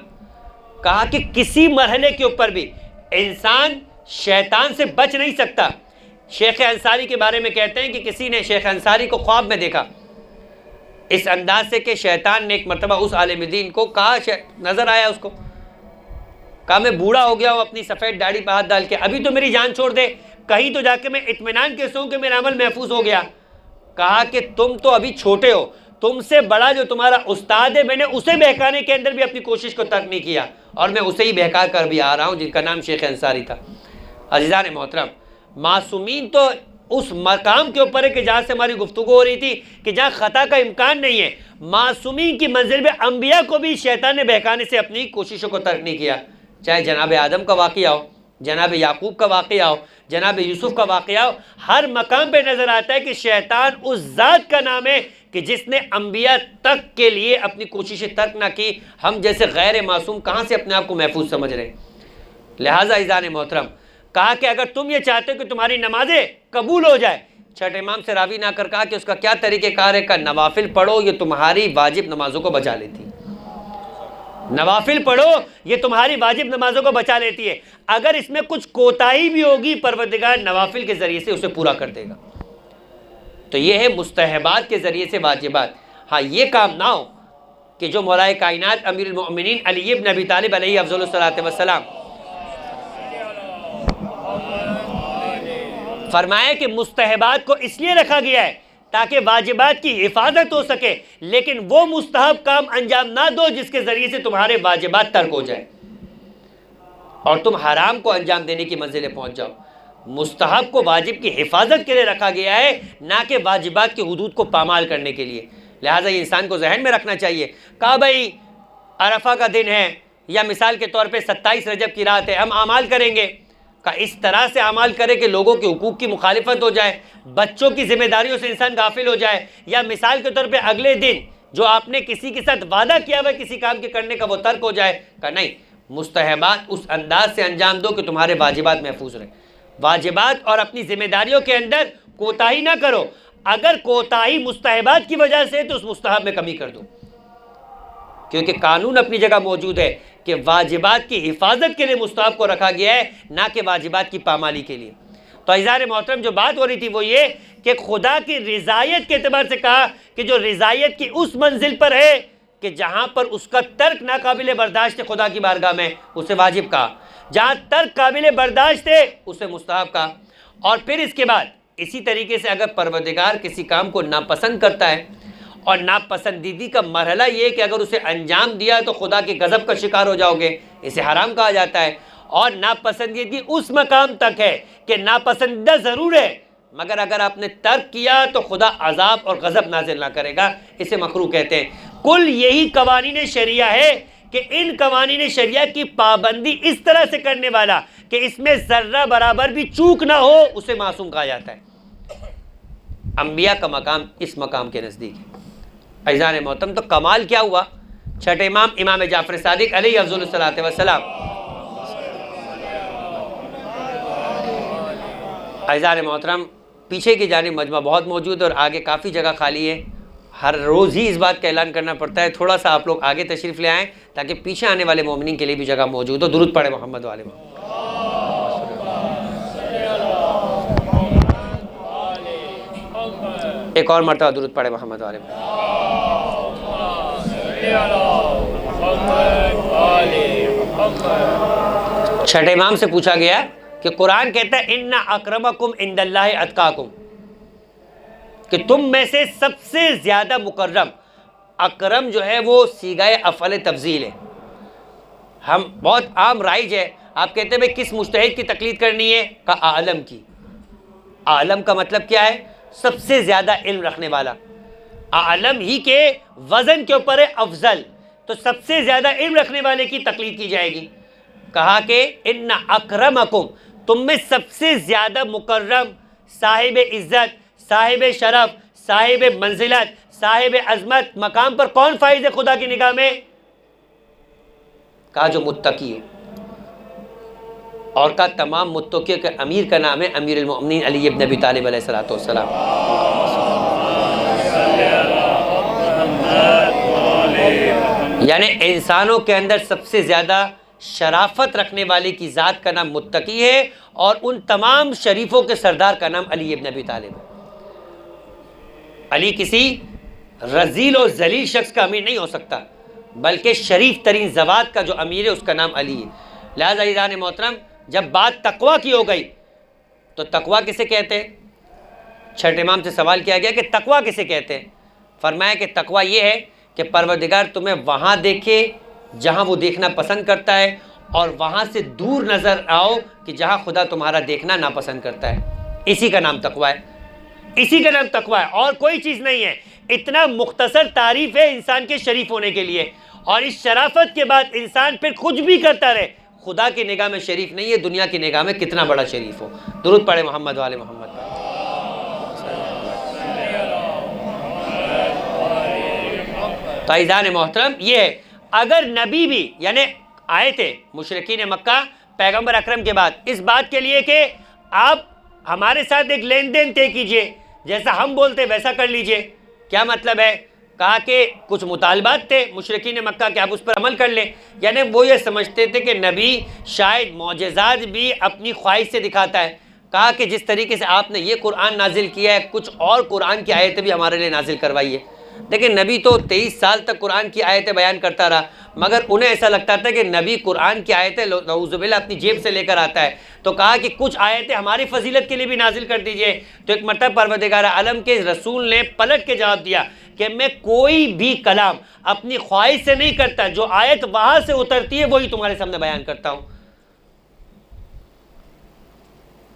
کہا کہ کسی مرحلے کے اوپر بھی انسان شیطان سے بچ نہیں سکتا. شیخ انصاری کے بارے میں کہتے ہیں کہ کسی نے شیخ انصاری کو خواب میں دیکھا اس انداز سے کہ شیطان نے ایک مرتبہ اس عالم دین کو کہا، نظر آیا اس کو، کہا میں بوڑھا ہو گیا ہوں اپنی سفید داڑھی پہ ہاتھ ڈال کے، ابھی تو میری جان چھوڑ دے، کہیں تو جا کے میں اطمینان کے سوں کہ میرا عمل محفوظ ہو گیا. کہا کہ تم تو ابھی چھوٹے ہو، تم سے بڑا جو تمہارا استاد ہے میں نے اسے بہکانے کے اندر بھی اپنی کوشش کو ترک نہیں کیا، اور میں اسے ہی بہکا کر بھی آ رہا ہوں جن کا نام شیخ انصاری تھا. عزیزان محترم، معصومین تو اس مقام کے اوپر ہے کہ جہاں سے ہماری گفتگو ہو رہی تھی کہ جہاں خطا کا امکان نہیں ہے. معصومین کی منزل میں انبیاء کو بھی شیطان نے بہکانے سے اپنی کوششوں کو ترک نہیں کیا. چاہے جناب آدم کا واقعہ ہو، جناب یعقوب کا واقعہ ہو، جناب یوسف کا واقعہ ہو، ہر مقام پہ نظر آتا ہے کہ شیطان اس ذات کا نام ہے کہ جس نے انبیاء تک کے لیے اپنی کوششیں ترک نہ کی. ہم جیسے غیر معصوم کہاں سے اپنے آپ کو محفوظ سمجھ رہے ہیں؟ لہٰذا عزیزان محترم، کہا کہ اگر تم یہ چاہتے ہو کہ تمہاری نمازیں قبول ہو جائے، چھٹے امام سے راوی نہ کر کہا کہ اس کا کیا طریقہ کار ہے؟ کہ نوافل پڑھو، یہ تمہاری واجب نمازوں کو بچا لیتی ہے. نوافل پڑھو، یہ تمہاری واجب نمازوں کو بچا لیتی ہے. اگر اس میں کچھ کوتاہی بھی ہوگی پروردگار نوافل کے ذریعے سے اسے پورا کر دے گا. تو یہ ہے مستحبات کے ذریعے سے واجبات. ہاں یہ کام نہ ہو کہ جو مولا کائنات امیر المؤمنین علی ابن ابی طالب علیہ افضل الصلاۃ والسلام فرمایا کہ مستحبات کو اس لیے رکھا گیا ہے تاکہ واجبات کی حفاظت ہو سکے، لیکن وہ مستحب کام انجام نہ دو جس کے ذریعے سے تمہارے واجبات ترک ہو جائے اور تم حرام کو انجام دینے کی منزلیں پہنچ جاؤ. مستحب کو واجب کی حفاظت کے لیے رکھا گیا ہے، نہ کہ واجبات کی حدود کو پامال کرنے کے لیے. لہٰذا یہ انسان کو ذہن میں رکھنا چاہیے. کہا بھائی عرفہ کا دن ہے یا مثال کے طور پہ 27 رجب کی رات ہے، ہم اعمال کریں گے. کہ اس طرح سے اعمال کرے کہ لوگوں کے حقوق کی مخالفت ہو جائے، بچوں کی ذمہ داریوں سے انسان غافل ہو جائے، یا مثال کے طور پہ اگلے دن جو آپ نے کسی کے ساتھ وعدہ کیا ہوا کسی کام کے کرنے کا وہ ترک ہو جائے. کہ نہیں، مستحبات اس انداز سے انجام دو کہ تمہارے واجبات محفوظ رہیں. واجبات اور اپنی ذمہ داریوں کے اندر کوتاہی نہ کرو. اگر کوتاہی مستحبات کی وجہ سے تو اس مستحب میں کمی کر دو، کیونکہ قانون اپنی جگہ موجود ہے کہ واجبات کی حفاظت کے لیے مستحب کو رکھا گیا ہے، نہ کہ واجبات کی پامالی کے لیے. تو عزیزان محترم، جو بات ہو رہی تھی وہ یہ کہ خدا کی رضایت کے اعتبار سے کہا کہ جو رضایت کی اس منزل پر ہے کہ جہاں پر اس کا ترک ناقابل برداشت ہے خدا کی بارگاہ میں، اسے واجب کہا. جہاں ترک قابل برداشت ہے اسے مستحب کہا. اور پھر اس کے بعد اسی طریقے سے اگر پروردگار کسی کام کو ناپسند کرتا ہے، اور ناپسندیدگی کا مرحلہ یہ کہ اگر اسے انجام دیا تو خدا کے غضب کا شکار ہو جاؤ گے، اسے حرام کہا جاتا ہے. اور ناپسندیدگی اس مقام تک ہے کہ ناپسندیدہ ضرور ہے، مگر اگر آپ نے ترک کیا تو خدا عذاب اور غضب نازل نہ کرے گا، اسے مکروہ کہتے ہیں. کل یہی قوانین شریعہ ہے کہ ان قوانین شریعہ کی پابندی اس طرح سے کرنے والا کہ اس میں ذرہ برابر بھی چوک نہ ہو اسے معصوم کہا جاتا ہے. انبیاء کا مقام اس مقام کے نزدیک ہے. عزیزان محترم، تو کمال کیا ہوا؟ چھٹے امام امام جعفر صادق علیہ افضل الصلاۃ والسلام عزیزان محترم، پیچھے کی جانب مجمع بہت موجود ہے اور آگے کافی جگہ خالی ہے. ہر روز ہی اس بات کا اعلان کرنا پڑتا ہے. تھوڑا سا آپ لوگ آگے تشریف لے آئیں تاکہ پیچھے آنے والے مومنین کے لیے بھی جگہ موجود ہو. درود پڑھے محمد والے محمد. ایک اور مرتبہ درود پڑھے محمد والے محمد. چھٹے امام سے پوچھا گیا کہ قرآن کہتا ہے ان اکرمکم عند اللہ اتقاکم، کہ تم میں سے سب سے زیادہ مکرم. اکرم جو ہے وہ صیغہ افعل تفضیل ہے. ہم بہت عام رائج ہے، آپ کہتے ہیں بھئی کس مجتہد کی تقلید کرنی ہے؟ کہا عالم کی. عالم کا مطلب کیا ہے؟ سب سے زیادہ علم رکھنے والا. عالم ہی کے وزن کے اوپر ہے افضل، تو سب سے زیادہ علم رکھنے والے کی تقلید کی جائے گی. کہا کہ ان اکرمکم، تم میں سب سے زیادہ مکرم، صاحب عزت، صاحب شرف، صاحب منزلت، صاحب عظمت مقام پر کون فائز ہے خدا کی نگاہ میں؟ کہا جو متقی ہو. اور کہا تمام متقیوں کے امیر کا نام ہے امیر المؤمنین علی ابن ابی طالب علیہ السلام. یعنی انسانوں کے اندر سب سے زیادہ شرافت رکھنے والے کی ذات کا نام متقی ہے، اور ان تمام شریفوں کے سردار کا نام علی ابن ابی طالب ہے. علی کسی رذیل و ذلیل شخص کا امیر نہیں ہو سکتا، بلکہ شریف ترین ذوات کا جو امیر ہے اس کا نام علی ہے. لہذا عزیزان محترم، جب بات تقویٰ کی ہو گئی تو تقویٰ کسے کہتے ہیں؟ چھٹے امام سے سوال کیا گیا کہ تقویٰ کسے کہتے ہیں؟ فرمایا کہ تقویٰ یہ ہے کہ پروردگار تمہیں وہاں دیکھے جہاں وہ دیکھنا پسند کرتا ہے، اور وہاں سے دور نظر آؤ کہ جہاں خدا تمہارا دیکھنا ناپسند کرتا ہے. اسی کا نام تقویٰ ہے. اسی کا نام تقویٰ ہے، اور کوئی چیز نہیں ہے. اتنا مختصر تعریف ہے انسان کے شریف ہونے کے لیے، اور اس شرافت کے بعد انسان پھر کچھ بھی کرتا رہے، خدا کی نگاہ میں شریف نہیں ہے، دنیا کی نگاہ میں کتنا بڑا شریف ہو. درود پڑھے محمد والے محمد. تو عزیزان محترم، یہ ہے اگر نبی بھی، یعنی آئے تھے مشرکین مکہ پیغمبر اکرم کے بعد اس بات کے لیے کہ آپ ہمارے ساتھ ایک لین دین طے کیجئے، جیسا ہم بولتے ویسا کر لیجئے. کیا مطلب ہے؟ کہا کہ کچھ مطالبات تھے مشرکین مکہ کہ آپ اس پر عمل کر لیں. یعنی وہ یہ سمجھتے تھے کہ نبی شاید معجزات بھی اپنی خواہش سے دکھاتا ہے. کہا کہ جس طریقے سے آپ نے یہ قرآن نازل کیا ہے، کچھ اور قرآن کی آیتیں بھی ہمارے لیے نازل کروائی ہے. لیکن نبی تو 23 سال تک قرآن کی آیتیں بیان کرتا رہا، مگر انہیں ایسا لگتا تھا کہ نبی قرآن کی آیتیں نعوذ باللہ اپنی جیب سے لے کر آتا ہے. تو کہا کہ کچھ آیتیں ہماری فضیلت کے لیے بھی نازل کر دیجئے. تو ایک مرتبہ پروردگار عالم کے رسول نے پلٹ کے جواب دیا کہ میں کوئی بھی کلام اپنی خواہش سے نہیں کرتا، جو آیت وہاں سے اترتی ہے وہی تمہارے سامنے بیان کرتا ہوں.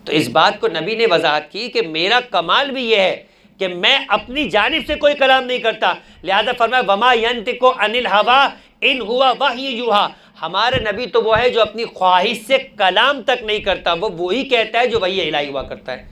تو اس بات کو نبی نے وضاحت کی کہ میرا کمال بھی یہ ہے کہ میں اپنی جانب سے کوئی کلام نہیں کرتا. لہذا فرمایا وما ينطق عن الهوى ان هو وحی یوحی. ہمارے نبی تو وہ ہے جو اپنی خواہش سے کلام تک نہیں کرتا، وہ وہی کہتا ہے جو وحی الہی ہوا کرتا ہے.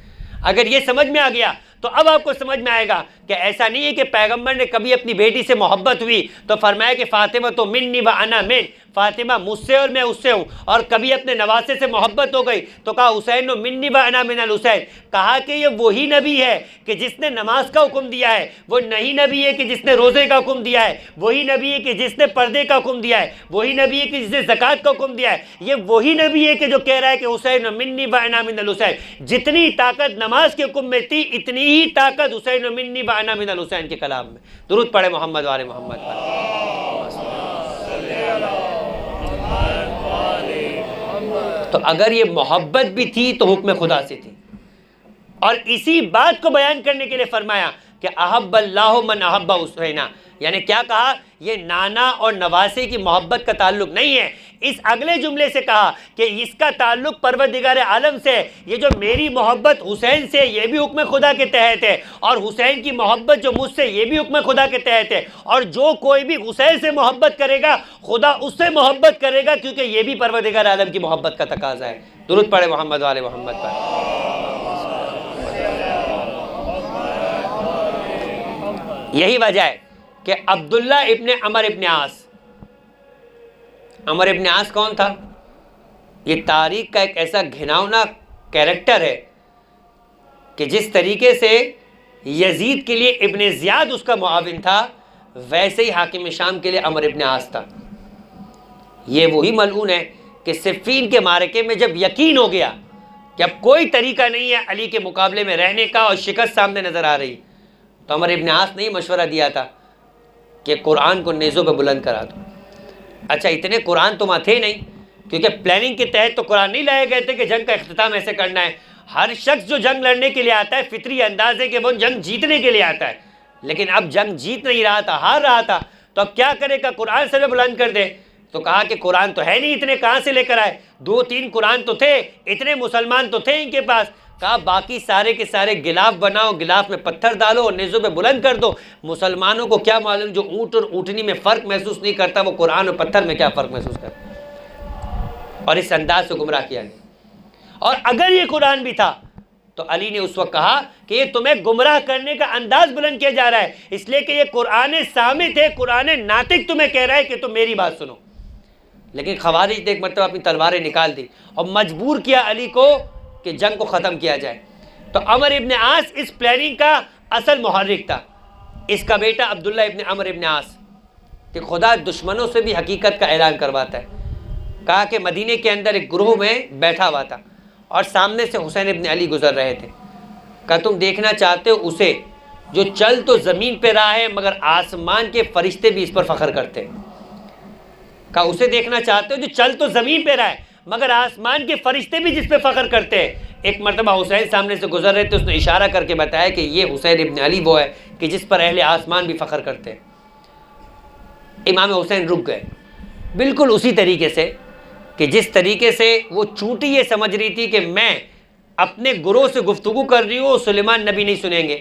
اگر یہ سمجھ میں آ گیا تو اب آپ کو سمجھ میں آئے گا کہ ایسا نہیں ہے کہ پیغمبر نے کبھی اپنی بیٹی سے محبت ہوئی تو فرمایا کہ فاطمہ تو منی و انا من، فاطمہ مجھ سے اور میں اس سے ہوں. اور کبھی اپنے نواسے سے محبت ہو گئی تو کہا حسین و منی و انا من الحسین. کہا کہ یہ وہی نبی ہے کہ جس نے نماز کا حکم دیا ہے، وہ نہیں نبی ہے کہ جس نے روزے کا حکم دیا ہے، وہی نبی ہے کہ جس نے پردے کا حکم دیا ہے، وہی نبی ہے کہ جس نے زکوٰۃ کا حکم دیا ہے. یہ وہی نبی ہے کہ جو کہہ رہا ہے کہ حسین و منی و انا من الحسین. جتنی طاقت نماز کے حکم میں تھی اتنی ہی طاقت حسین و منی و انا من الحسین کے کلام میں. درود پڑھے محمد والے محمد پر. تو اگر یہ محبت بھی تھی تو حکم خدا سے تھی. اور اسی بات کو بیان کرنے کے لیے فرمایا کہ احب اللہ من احب حسینا. یعنی کیا کہا؟ یہ نانا اور نواسے کی محبت کا تعلق نہیں ہے. اس اگلے جملے سے کہا کہ اس کا تعلق پروردگار عالم سے. یہ جو میری محبت حسین سے یہ بھی حکم خدا کے تحت ہے، اور حسین کی محبت جو مجھ سے یہ بھی حکم خدا کے تحت ہے. اور جو کوئی بھی حسین سے محبت کرے گا خدا اس سے محبت کرے گا، کیونکہ یہ بھی پروردگار عالم کی محبت کا تقاضا ہے. درود پڑھے محمد والے محمد پر. یہی وجہ ہے کہ عبداللہ ابن عمر ابن عاص. عمر ابن عاص کون تھا؟ یہ تاریخ کا ایک ایسا گھناؤنا کیریکٹر ہے کہ جس طریقے سے یزید کے لیے ابن زیاد اس کا معاون تھا، ویسے ہی حاکم شام کے لیے عمرو ابن عاص تھا۔ یہ وہی ملعون ہے کہ صفین کے معرکے میں جب یقین ہو گیا کہ اب کوئی طریقہ نہیں ہے علی کے مقابلے میں رہنے کا اور شکست سامنے نظر آ رہی، تو عمرو ابن عاص نے مشورہ دیا تھا کہ قرآن کو نیزوں پہ بلند کرا دو۔ اچھا اتنے قرآن تو وہاں تھے نہیں، کیونکہ پلاننگ کے تحت تو قرآن نہیں لائے گئے تھے کہ جنگ کا اختتام ایسے کرنا ہے۔ ہر شخص جو جنگ لڑنے کے لیے آتا ہے فطری انداز ہے کہ وہ جنگ جیتنے کے لیے آتا ہے، لیکن اب جنگ جیت نہیں رہا تھا، ہار رہا تھا، تو اب کیا کرے گا؟ قرآن سر پہ بلند کر دے۔ تو کہا کہ قرآن تو ہے نہیں، اتنے کہاں سے لے کر آئے؟ 2-3 قرآن تو تھے، اتنے مسلمان تو تھے ان کے پاس۔ کہا باقی سارے کے سارے غلاف بناؤ، غلاف میں پتھر ڈالو اور نیزوں پہ بلند کر دو۔ مسلمانوں کو کیا معلوم جو اونٹ اور اونٹنی میں فرق محسوس نہیں کرتا، وہ قرآن اور پتھر میں کیا فرق محسوس کرتا؟ اور اس انداز سے گمراہ کیا گیا۔ اور اگر یہ قرآن بھی تھا تو علی نے اس وقت کہا کہ یہ تمہیں گمراہ کرنے کا انداز بلند کیا جا رہا ہے، اس لیے کہ یہ قرآن صامت ہے، قرآن ناطق تمہیں کہہ رہا ہے کہ تم میری بات سنو۔ لیکن خوارج نے ایک مرتبہ اپنی تلواریں نکال دی اور مجبور کیا علی کو کہ جنگ کو ختم کیا جائے۔ تو عمرو ابن عاص اس پلاننگ کا اصل محرک تھا، اس کا بیٹا عبداللہ ابن عمرو ابن عاص، کہ خدا دشمنوں سے بھی حقیقت کا اعلان کرواتا ہے۔ کہا کہ مدینے کے اندر ایک گروہ میں بیٹھا ہوا تھا اور سامنے سے حسین ابن علی گزر رہے تھے۔ کہا تم دیکھنا چاہتے ہو اسے جو چل تو زمین پہ رہا ہے مگر آسمان کے فرشتے بھی اس پر فخر کرتے ہیں۔ کہا اسے دیکھنا چاہتے ہو جو چل تو زمین پہ رہا ہے مگر آسمان کے فرشتے بھی جس پہ فخر کرتے ہیں۔ ایک مرتبہ حسین سامنے سے گزر رہے تھے، اس نے اشارہ کر کے بتایا کہ یہ حسین ابن علی وہ ہے کہ جس پر اہل آسمان بھی فخر کرتے ہیں۔ امام حسین رک گئے، بالکل اسی طریقے سے کہ جس طریقے سے وہ چونٹی یہ سمجھ رہی تھی کہ میں اپنے گروہ سے گفتگو کر رہی ہوں، سلیمان نبی نہیں سنیں گے،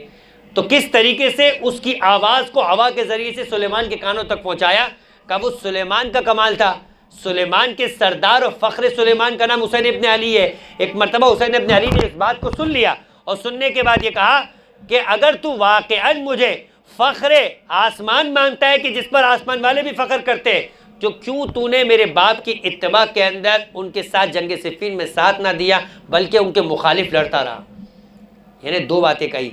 تو کس طریقے سے اس کی آواز کو ہوا کے ذریعے سے سلیمان کے کانوں تک پہنچایا۔ کہ وہ سلیمان کا کمال تھا، سلیمان کے سردار اور فخر سلیمان کا نام حسین ابن علی ہے۔ ایک مرتبہ حسین ابن علی نے اس بات کو سن لیا اور سننے کے بعد یہ کہا کہ اگر تو واقعاً مجھے فخر آسمان مانتا ہے کہ جس پر آسمان والے بھی فخر کرتے ہیں، جو کیوں تو نے میرے باپ کی اتباع کے اندر ان کے ساتھ جنگ صفین میں ساتھ نہ دیا بلکہ ان کے مخالف لڑتا رہا؟ یعنی 2 باتیں کہی۔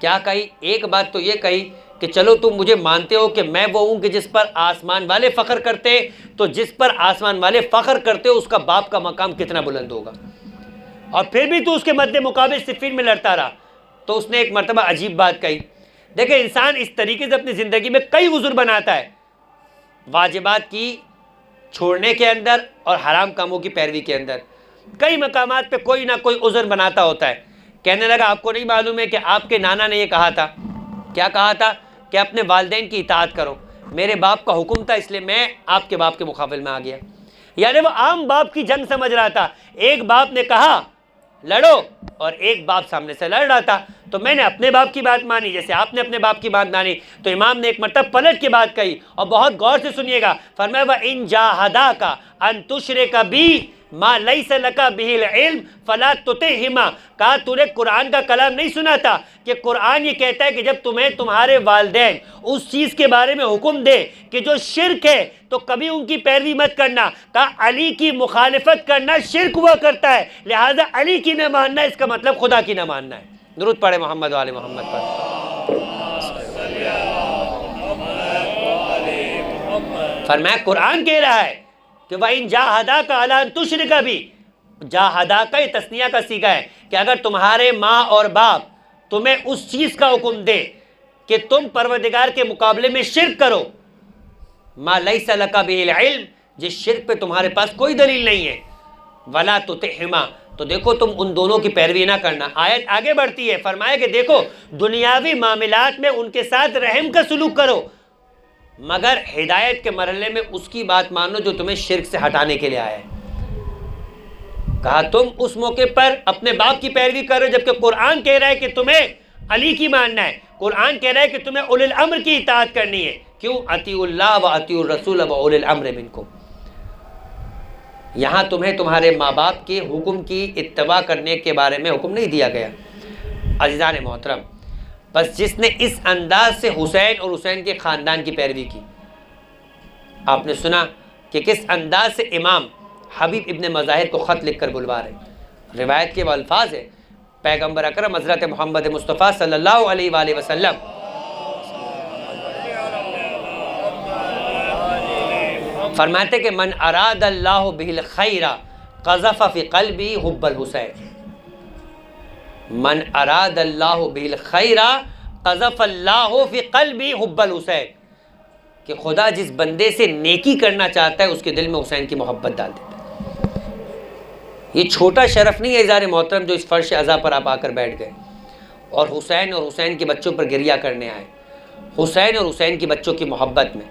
کیا کہی؟ ایک بات تو یہ کہی کہ چلو تم مجھے مانتے ہو کہ میں وہ ہوں کہ جس پر آسمان والے فخر کرتے، تو جس پر آسمان والے فخر کرتے اس کا باپ کا مقام کتنا بلند ہوگا، اور پھر بھی تو اس کے مد مقابل صفین میں لڑتا رہا۔ تو اس نے ایک مرتبہ عجیب بات کہی۔ دیکھیں انسان اس طریقے سے اپنی زندگی میں کئی عذر بناتا ہے، واجبات کی چھوڑنے کے اندر اور حرام کاموں کی پیروی کے اندر کئی مقامات پہ کوئی نہ کوئی عذر بناتا ہوتا ہے۔ کہنے لگا آپ کو نہیں معلوم ہے کہ آپ کے نانا نے یہ کہا تھا؟ کیا کہا تھا؟ کہ اپنے والدین کی اطاعت کرو، میرے باپ کا حکم تھا اس لیے میں آپ کے باپ کے مقابل میں آ گیا۔ یعنی وہ عام باپ کی جنگ سمجھ رہا تھا، ایک باپ نے کہا لڑو اور ایک باپ سامنے سے لڑ رہا تھا، تو میں نے اپنے باپ کی بات مانی جیسے آپ نے اپنے باپ کی بات مانی۔ تو امام نے ایک مرتبہ پلٹ کے بات کہی اور بہت غور سے سنیے گا، فرمایا وَإِن جَاهَدَاكَ أَن تُشْرِكَ بِي مَا لَيْسَ لَكَ بِهِ الْعِلْمُ فَلَا تُطِعْهُمَا۔ کہا تو نے قرآن کا کلام نہیں سنا تھا کہ قرآن یہ کہتا ہے کہ جب تمہیں تمہارے والدین اس چیز کے بارے میں حکم دے کہ جو شرک ہے تو کبھی ان کی پیروی مت کرنا۔ کہا علی کی مخالفت کرنا شرک ہوا کرتا ہے، لہٰذا علی کی نہ ماننا اس کا مطلب خدا کی نہ ماننا ہے۔ درود پڑھے محمد و آل محمد پر۔ فرمایا قرآن کہہ رہا ہے کہ وَإِن جَاهَدَاكَ عَلَىٰ أَن تُشْرِكَ بِي، جاہداکا یہ تثنیہ کا صیغہ ہے کہ اگر تمہارے ماں اور باپ تمہیں اس چیز کا حکم دے کہ تم پروردگار کے مقابلے میں شرک کرو، ما لیس لک بہ العلم، جس شرک پہ تمہارے پاس کوئی دلیل نہیں ہے، ولا تطعہما، تو دیکھو تم ان دونوں کی پیروی نہ کرنا۔ آیت آگے بڑھتی ہے، فرمایا کہ دیکھو دنیاوی معاملات میں ان کے ساتھ رحم کا سلوک کرو، مگر ہدایت کے مرحلے میں اس کی بات مانو جو تمہیں شرک سے ہٹانے کے لیے آیا ہے۔ کہا تم اس موقع پر اپنے باپ کی پیروی کرو جبکہ قرآن کہہ رہا ہے کہ تمہیں علی کی ماننا ہے، قرآن کہہ رہا ہے کہ تمہیں اولی الامر کی اطاعت کرنی ہے۔ کیوں؟ اطیعوا اللہ و اطیعوا الرسول و اولی الامر منکم۔ یہاں تمہیں تمہارے ماں باپ کے حکم کی اتباع کرنے کے بارے میں حکم نہیں دیا گیا۔ عزیزان محترم، بس جس نے اس انداز سے حسین اور حسین کے خاندان کی پیروی کی، آپ نے سنا کہ کس انداز سے امام حبیب ابن مظاہر کو خط لکھ کر بلوا رہے ہیں۔ روایت کے وہ الفاظ ہے پیغمبر اکرم حضرت محمد مصطفیٰ صلی اللہ علیہ وآلہ وسلم فرماتے کہ من اراد اللہ بہ الخیر قذف فی قلبی حب الحسین، من اراد اللہ بہ الخیر قذف اللہ فی قلبی حب الحسین، کہ خدا جس بندے سے نیکی کرنا چاہتا ہے اس کے دل میں حسین کی محبت ڈال دیتا ہے۔ یہ چھوٹا شرف نہیں ہے اظہار محترم جو اس فرش عزا پر آپ آ کر بیٹھ گئے اور حسین کے بچوں پر گریہ کرنے آئے، حسین اور حسین کی بچوں کی محبت میں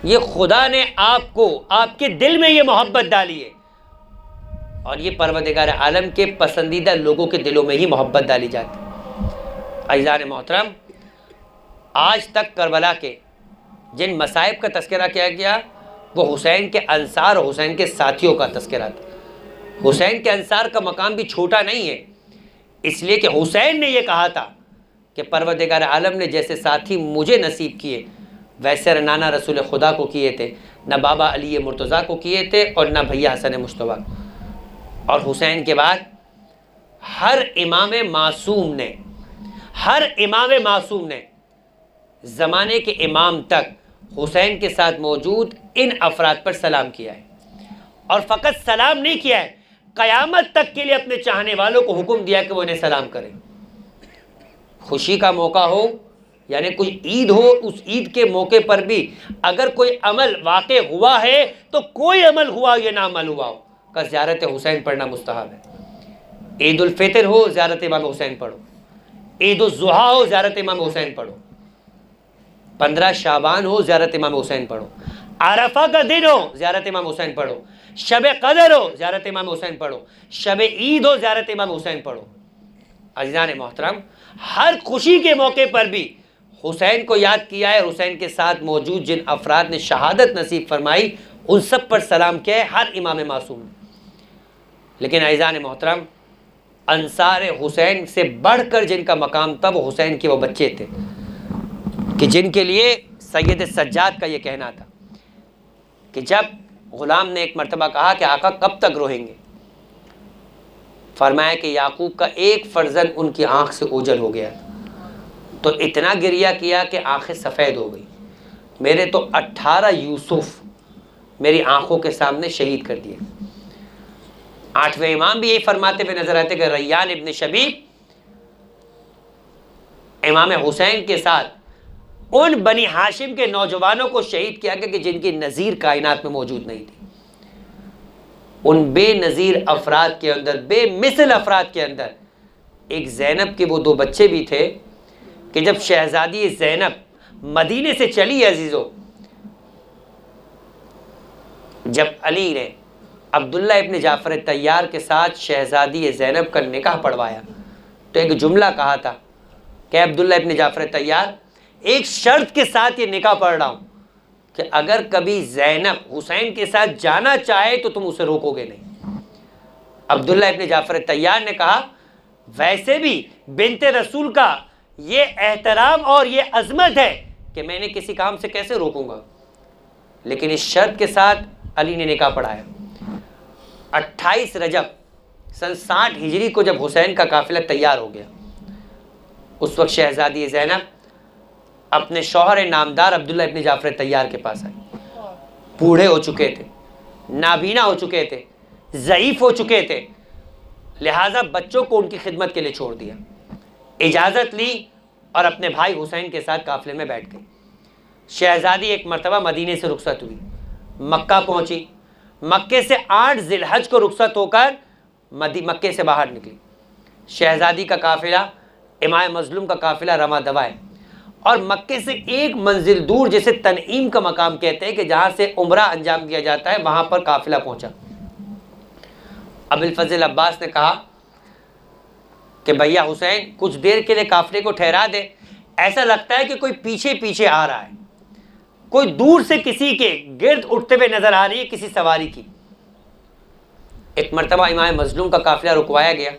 یہ خدا نے آپ کو، آپ کے دل میں یہ محبت ڈالی ہے، اور یہ پروردگار عالم کے پسندیدہ لوگوں کے دلوں میں ہی محبت ڈالی جاتی ہے۔ عزیزان محترم، آج تک کربلا کے جن مصائب کا تذکرہ کیا گیا وہ حسین کے انصار اور حسین کے ساتھیوں کا تذکرہ تھا۔ حسین کے انصار کا مقام بھی چھوٹا نہیں ہے، اس لیے کہ حسین نے یہ کہا تھا کہ پروردگار عالم نے جیسے ساتھی مجھے نصیب کیے ویسے نانا رسول خدا کو کیے تھے، نہ بابا علی مرتضیٰ کو کیے تھے اور نہ بھیا حسن مجتبیٰ کو۔ اور حسین کے بعد ہر امام معصوم نے زمانے کے امام تک حسین کے ساتھ موجود ان افراد پر سلام کیا ہے، اور فقط سلام نہیں کیا ہے، قیامت تک کے لیے اپنے چاہنے والوں کو حکم دیا کہ وہ انہیں سلام کریں۔ خوشی کا موقع ہو یعنی کوئی عید ہو، اس عید کے موقع پر بھی اگر کوئی عمل واقع ہوا ہے تو کوئی عمل ہوا یا نہ عمل ہوا ہو کا زیارت حسین پڑھنا مستحب ہے۔ عید الفطر ہو زیارت امام حسین پڑھو، عید الضحیٰ ہو زیارت امام حسین پڑھو، 15 شعبان ہو زیارت امام حسین پڑھو، عرفہ کا دن ہو زیارت امام حسین پڑھو، شب قدر ہو زیارت امام حسین پڑھو، شب عید ہو زیارت امام حسین پڑھو۔ عزیزان محترم، ہر خوشی کے موقع پر بھی حسین کو یاد کیا ہے، حسین کے ساتھ موجود جن افراد نے شہادت نصیب فرمائی ان سب پر سلام کیا ہے ہر امام معصوم نے۔ لیکن عزیزان محترم، انصار حسین سے بڑھ کر جن کا مقام تھا وہ حسین کے وہ بچے تھے کہ جن کے لیے سید سجاد کا یہ کہنا تھا کہ جب غلام نے ایک مرتبہ کہا کہ آقا کب تک روئیں گے، فرمایا کہ یعقوب کا ایک فرزند ان کی آنکھ سے اوجھل ہو گیا تو اتنا گریہ کیا کہ آنکھیں سفید ہو گئی، میرے تو 18 یوسف میری آنکھوں کے سامنے شہید کر دیے۔ 8ویں امام بھی یہی فرماتے ہوئے نظر آتے کہ ریان ابن شبیب امام حسین کے ساتھ ان بنی ہاشم کے نوجوانوں کو شہید کیا گیا کہ جن کی نظیر کائنات میں موجود نہیں تھی۔ ان بے نظیر افراد کے اندر، بے مثل افراد کے اندر ایک زینب کے وہ 2 بچے بھی تھے کہ جب شہزادی زینب مدینے سے چلی عزیزو، جب علی نے عبداللہ ابن جعفر طیار کے ساتھ شہزادی زینب کا نکاح پڑھوایا تو ایک جملہ کہا تھا کہ عبداللہ ابن جعفر طیار ایک شرط کے ساتھ یہ نکاح پڑھ رہا ہوں کہ اگر کبھی زینب حسین کے ساتھ جانا چاہے تو تم اسے روکو گے نہیں۔ عبداللہ ابن جعفر طیار نے کہا ویسے بھی بنت رسول کا یہ احترام اور یہ عظمت ہے کہ میں نے کسی کام سے کیسے روکوں گا، لیکن اس شرط کے ساتھ علی نے نکاح پڑھایا۔ 28 رجب سن 60 ہجری کو جب حسین کا قافلہ تیار ہو گیا، اس وقت شہزادی زینب اپنے شوہر نامدار عبداللہ ابن جعفر طیار کے پاس آئی۔ بوڑھے ہو چکے تھے، نابینا ہو چکے تھے، ضعیف ہو چکے تھے، لہٰذا بچوں کو ان کی خدمت کے لیے چھوڑ دیا، اجازت لی اور اپنے بھائی حسین کے ساتھ قافلے میں بیٹھ گئی۔ شہزادی ایک مرتبہ مدینے سے رخصت ہوئی، مکہ پہنچی، مکے سے 8 ذی الحج کو رخصت ہو کر مکے سے باہر نکلی۔ شہزادی کا قافلہ، امام مظلوم کا قافلہ رواں دوا ہے، اور مکے سے ایک منزل دور جسے تنعیم کا مقام کہتے ہیں کہ جہاں سے عمرہ انجام دیا جاتا ہے، وہاں پر قافلہ پہنچا۔ ابو الفضل عباس نے کہا کہ بھیا حسین کچھ دیر کے لیے قافلے کو ٹھہرا دے، ایسا لگتا ہے کہ کوئی پیچھے پیچھے آ رہا ہے، کوئی دور سے کسی کے گرد اٹھتے ہوئے نظر آ رہی ہے، کسی سواری کی۔ ایک مرتبہ امام مظلوم کا قافلہ رکوایا گیا،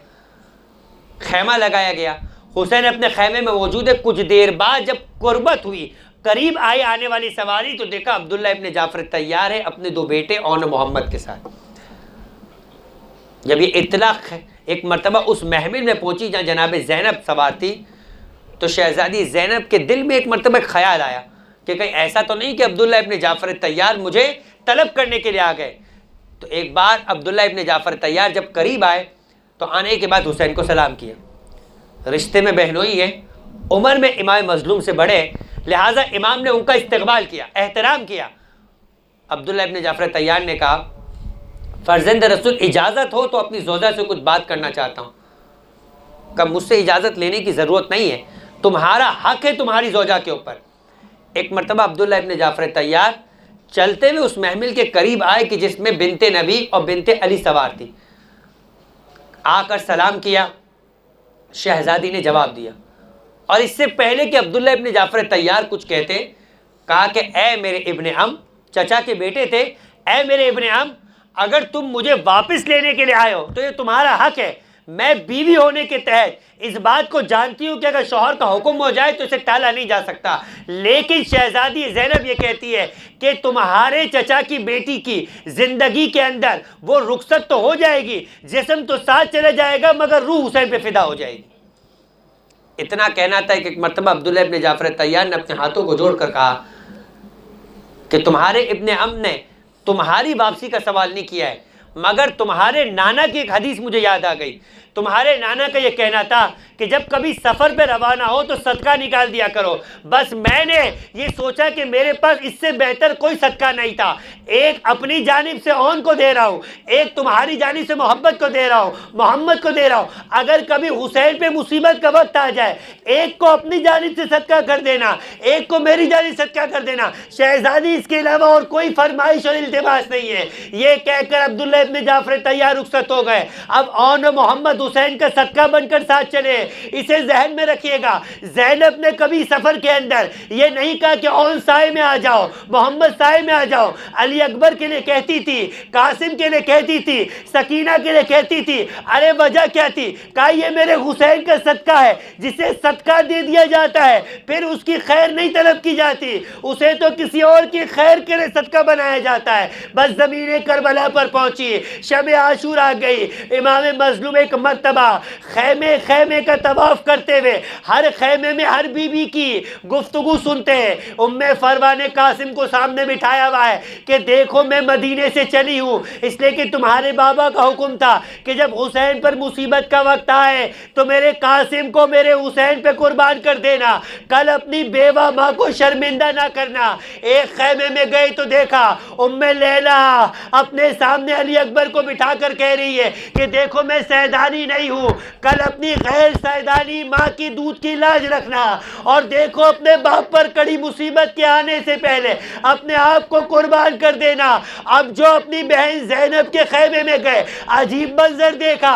خیمہ لگایا گیا، حسین اپنے خیمے میں موجود ہے۔ کچھ دیر بعد جب قربت ہوئی، قریب آئی آنے والی سواری، تو دیکھا عبداللہ ابن جعفر طیار ہے اپنے 2 بیٹے اور محمد کے ساتھ۔ جب یہ ایک مرتبہ اس محمل میں پہنچی جہاں جناب زینب سوار تھی، تو شہزادی زینب کے دل میں ایک مرتبہ ایک خیال آیا کہ کہیں ایسا تو نہیں کہ عبداللہ ابن جعفر طیار مجھے طلب کرنے کے لیے آ گئے۔ تو ایک بار عبداللہ ابن جعفر طیار جب قریب آئے تو آنے کے بعد حسین کو سلام کیا۔ رشتے میں بہنوئی ہے، عمر میں امام مظلوم سے بڑے، لہٰذا امام نے ان کا استقبال کیا، احترام کیا۔ عبداللہ ابن جعفر طیار نے کہا فرزند رسول اجازت ہو تو اپنی زوجہ سے کچھ بات کرنا چاہتا ہوں۔ کہ مجھ سے اجازت لینے کی ضرورت نہیں ہے، تمہارا حق ہے تمہاری زوجہ کے اوپر۔ ایک مرتبہ عبداللہ ابن جعفر طیار چلتے ہوئے اس محمل کے قریب آئے کہ جس میں بنت نبی اور بنت علی سوار تھی، آ کر سلام کیا، شہزادی نے جواب دیا، اور اس سے پہلے کہ عبداللہ ابن جعفر طیار کچھ کہتے، کہا کہ اے میرے ابن عم، چچا کے بیٹے تھے، اے میرے ابن عم، اگر تم مجھے واپس لینے کے لیے آئے ہو تو یہ تمہارا حق ہے۔ میں بیوی ہونے کے تحت اس بات کو جانتی ہوں کہ اگر شوہر کا حکم ہو جائے تو اسے ٹالا نہیں جا سکتا، لیکن شہزادی زینب یہ کہتی ہے کہ تمہارے چچا کی بیٹی کی زندگی کے اندر وہ رخصت تو ہو جائے گی، جسم تو ساتھ چلا جائے گا، مگر روح حسین پہ فدا ہو جائے گی۔ اتنا کہنا تھا کہ ایک مرتبہ عبداللہ ابن جعفر طیار نے اپنے ہاتھوں کو جوڑ کر کہا کہ تمہارے ابن عم نے تمہاری واپسی کا سوال نہیں کیا ہے، مگر تمہارے نانا کی ایک حدیث مجھے یاد آ گئی۔ تمہارے نانا کا یہ کہنا تھا کہ جب کبھی سفر پہ روانہ ہو تو صدقہ نکال دیا کرو۔ بس میں نے یہ سوچا کہ میرے پاس اس سے بہتر کوئی صدقہ نہیں تھا، ایک اپنی جانب سے اون کو دے رہا ہوں، ایک تمہاری جانب سے محبت کو دے رہا ہوں، محمد کو دے رہا ہوں۔ اگر کبھی حسین پہ مصیبت کا وقت آ جائے، ایک کو اپنی جانب سے صدقہ کر دینا، ایک کو میری جانب سے صدقہ کر دینا۔ شہزادی اس کے علاوہ اور کوئی فرمائش اور التماس نہیں ہے۔ یہ کہہ کر عبداللہ ابن جعفر طیار رخصت ہو گئے۔ اب اون محمد حسین کا صدقہ بن کر ساتھ چلے، اسے ذہن میں رکھیے گا۔ زینب نے کبھی سفر کے اندر یہ نہیں کہا کہ اون سائے میں آ جاؤ، محمد سائے میں آ جاؤ۔ علی اکبر کے لیے کہتی تھی، قاسم کے لیے کہتی تھی، سکینہ کے لیے کہتی تھی، ارے وجہ کیا تھی؟ کہا یہ میرے حسین کا صدقہ ہے، جسے صدقہ دے دیا جاتا ہے پھر اس کی خیر نہیں طلب کی جاتی، اسے تو کسی اور کی خیر کے لیے صدقہ بنایا جاتا ہے۔ بس زمین کربلا پر پہنچی، شب عاشور آ گئی، امام مظلوم ایک مرتبہ خیمے کا طواف کرتے ہوئے ہر خیمے میں ہر بی بی کی گفتگو سنتے ہیں۔ ام فروہ نے قاسم کو سامنے بٹھایا ہوا ہے کہ دیکھو میں مدینے سے چلی ہوں اس لیے کہ تمہارے بابا کا حکم تھا کہ جب حسین پر مصیبت کا وقت آئے تو میرے قاسم کو میرے حسین پہ قربان کر دینا، کل اپنی بیوہ ماں کو شرمندہ نہ کرنا۔ ایک خیمے میں گئی تو دیکھا ام لیلا اپنے سامنے علی اکبر کو بٹھا کر کہہ رہی ہے کہ دیکھو میں سیدانی نہیں ہوں، کل اپنی غیر سیدانی ماں کی دودھ کی لاج رکھنا، اور دیکھو اپنے باپ پر کڑی مصیبت کے آنے سے پہلے اپنے آپ کو قربان کر دینا۔ اب جو اپنی بہن زینب کے خیمے میں گئے، عجیب منظر دیکھا،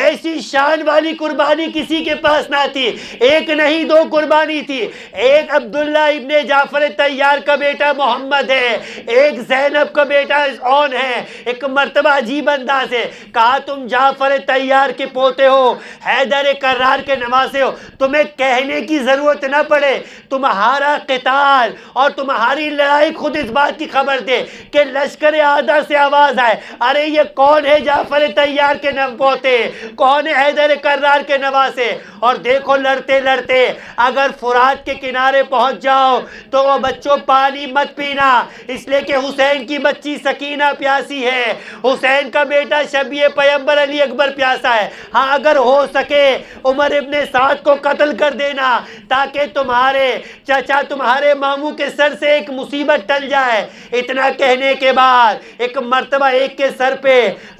ایسی شان والی قربانی کسی کے پاس نہ تھی، ایک نہیں دو قربانی تھی۔ ایک عبداللہ ابن جعفر طیار کا بیٹا محمد ہے، ایک زینب کا بیٹا اون ہے۔ ایک مرتبہ عجیب انداز ہے، کہا تم جعفر طیار کے پوتے ہو، حیدر کرار کے نواسے ہو، تمہیں کہنے کی ضرورت نہ پڑے، تمہارا قتال اور تمہاری لڑائی خود اس بات کی خبر دے کہ لشکر اعداء سے آواز آئے، ارے یہ کون ہے جعفر طیار کے پوتے، کون ہے حیدر کرار کے نواسے۔ اور دیکھو لڑتے لڑتے اگر فرات کے کنارے پہنچ جاؤ تو وہ بچوں پانی مت پینا، اس لیے کہ حسین کی بچی سکینہ پیاسی ہے، حسین کا بیٹا شبیہ پیغمبر علی اکبر پیاسا ہے۔ ہاں اگر ہو سکے عمر ابن سعد کو قتل کر دینا تاکہ تمہارے چچا تمہارے ماموں کے سر سے ایک مصیبت ٹل جائے۔ اتنا کہنے کے بعد ایک مرتبہ ایک کے سر پہ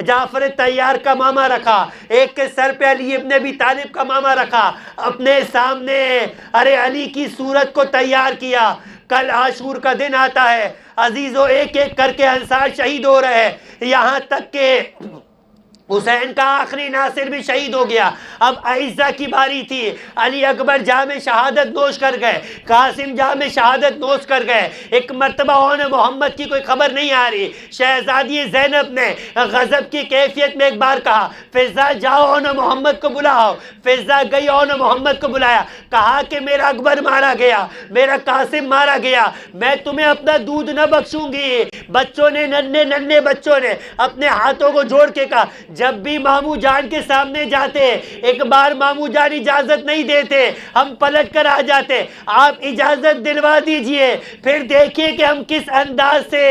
جعفر طیار کا ماما رکھا، ایک کے سر پہ علی ابن ابی طالب کا ماما رکھا، اپنے سامنے ارے علی کی صورت کو تیار کیا۔ کل عاشور کا دن آتا ہے عزیزو، ایک ایک کر کے انصار شہید ہو رہے ہیں، یہاں تک کہ حسین کا آخری ناصر بھی شہید ہو گیا۔ اب عائشہ کی باری تھی، علی اکبر جام شہادت نوش کر گئے، قاسم جام شہادت نوش کر گئے۔ ایک مرتبہ اون محمد کی کوئی خبر نہیں آ رہی، شہزادی زینب نے غضب کی کیفیت میں ایک بار کہا فضہ جاؤ اون محمد کو بلاؤ۔ فضہ گئی، اون محمد کو بلایا، کہا کہ میرا اکبر مارا گیا، میرا قاسم مارا گیا، میں تمہیں اپنا دودھ نہ بخشوں گی۔ بچوں نے ننھے ننھے بچوں نے اپنے ہاتھوں کو جوڑ کے کہا جب بھی ماموں جان کے سامنے جاتے ایک بار ماموں جان اجازت نہیں دیتے، ہم پلٹ کر آ جاتے، آپ اجازت دلوا دیجئے، پھر دیکھیے کہ ہم کس انداز سے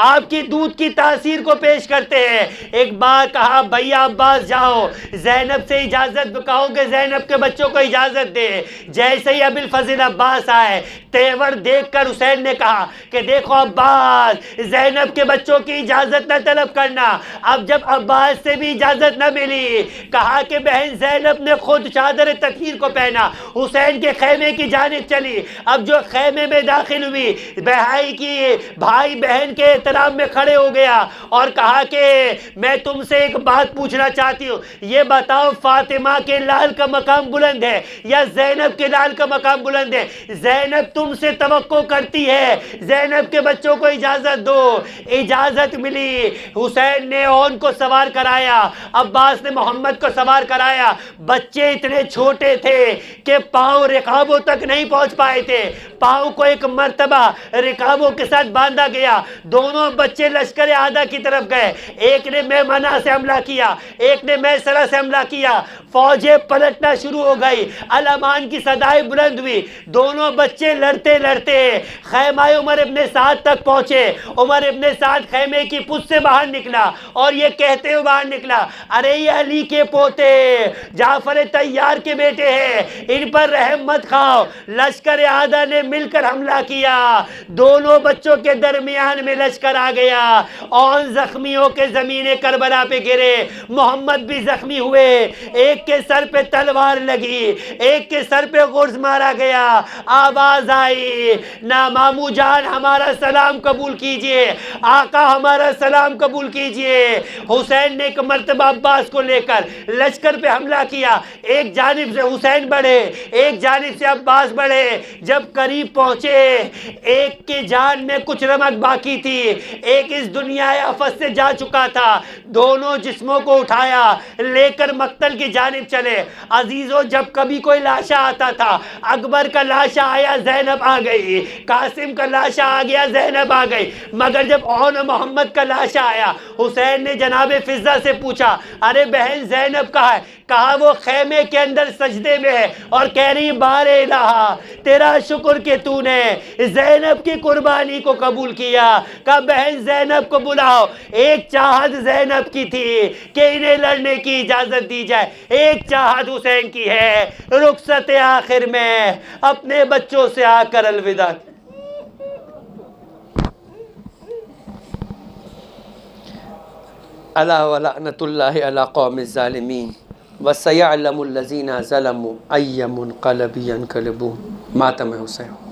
آپ کی دودھ کی تاثیر کو پیش کرتے ہیں۔ ایک بار کہا بھیا عباس جاؤ زینب سے اجازت کہو کہ زینب کے بچوں کو اجازت دے۔ جیسے ہی ابی الفضل عباس آئے، تیور دیکھ کر حسین نے کہا کہ دیکھو عباس، زینب کے بچوں کی اجازت نہ طلب کرنا۔ اب جب عباس سے بھی اجازت نہ ملی، کہا کہ بہن زینب نے خود چادر تطہیر کو پہنا، حسین کے خیمے کی جانب چلی۔ اب جو خیمے میں داخل ہوئی، بھائی بہن کے احترام میں کھڑے ہو گیا اور کہا کہ میں تم سے ایک بات پوچھنا چاہتی ہوں، یہ بتاؤ فاطمہ کے لال کا مقام بلند ہے یا زینب کے لال کا مقام بلند ہے؟ زینب تم سے توقع کرتی ہے، زینب کے بچوں کو اجازت دو۔ اجازت ملی، حسین نے اون کو سوار کرایا، عباس نے محمد کو سوار کرایا۔ بچے اتنے چھوٹے تھے کہ پاؤں رکابوں تک نہیں پہنچ پائے تھے، پاؤں کو ایک مرتبہ رکابوں کے ساتھ باندھا گیا۔ دونوں بچے لشکر اعداء کی طرف گئے، ایک نے میمنہ سے حملہ کیا، ایک نے میسرہ سے حملہ کیا، فوجیں پلٹنا شروع ہو گئی، الامان کی صدائیں بلند ہوئی۔ دونوں بچے لڑتے لڑتے خیمہ عمر ابن سعد تک پہنچے۔ عمر ابن سعد خیمے کی پشت سے باہر نکلا اور یہ کہتے ہوئے باہر نکلا، ارے یہ علی کے پوتے جعفر طیار کے بیٹے ہیں، ان پر رحم مت کھاؤ۔ لشکر اعداء نے مل کر حملہ کیا، دونوں بچوں کے درمیان میں لشکر آ گیا، اور زخمی ہو کے زمین کربلا پہ گرے۔ محمد بھی زخمی ہوئے، ایک کے سر پہ تلوار لگی، ایک کے سر پہ غرز مارا گیا۔ آواز آئی، نا مامو جان ہمارا سلام قبول کیجئے، آقا ہمارا سلام قبول کیجئے۔ حسین نے ایک مرتبہ عباس کو لے کر لشکر پہ حملہ کیا، ایک جانب سے حسین بڑھے، ایک جانب سے عباس بڑھے۔ جب قریب پہنچے، ایک کے جان میں کچھ رمق باقی تھی، ایک اس دنیا آفت سے جا چکا تھا۔ دونوں جسموں کو اٹھایا، لے کر مقتل کی جانب چلے۔ عزیزو، جب کبھی کوئی لاشا آتا تھا، اکبر کا لاشا آیا زینب آ گئی، قاسم کا لاشا آ گیا زینب آ گئی، مگر جب اون محمد کا لاشا آیا، حسین نے جناب فضہ سے پوچھا، ارے بہن زینب کہاں ہے؟ کہا وہ خیمے کے اندر سجدے میں ہے اور کہہ رہی بار الہ تیرا شکر کہ تو نے زینب کی قربانی کو قبول کیا۔ کہا بہن زینب کو بلاؤ، ایک چاہت زینب کی تھی کہ انہیں لڑنے کی اجازت دی جائے، ایک چاہت حسین کی ہے رخصت آخر میں اپنے بچوں سے آ کر الوداع۔ الا ولعنۃ اللہ علی قوم الظالمین وسیعلم الذین ظلموا ای منقلب ینقلبون۔ ماتم حسین۔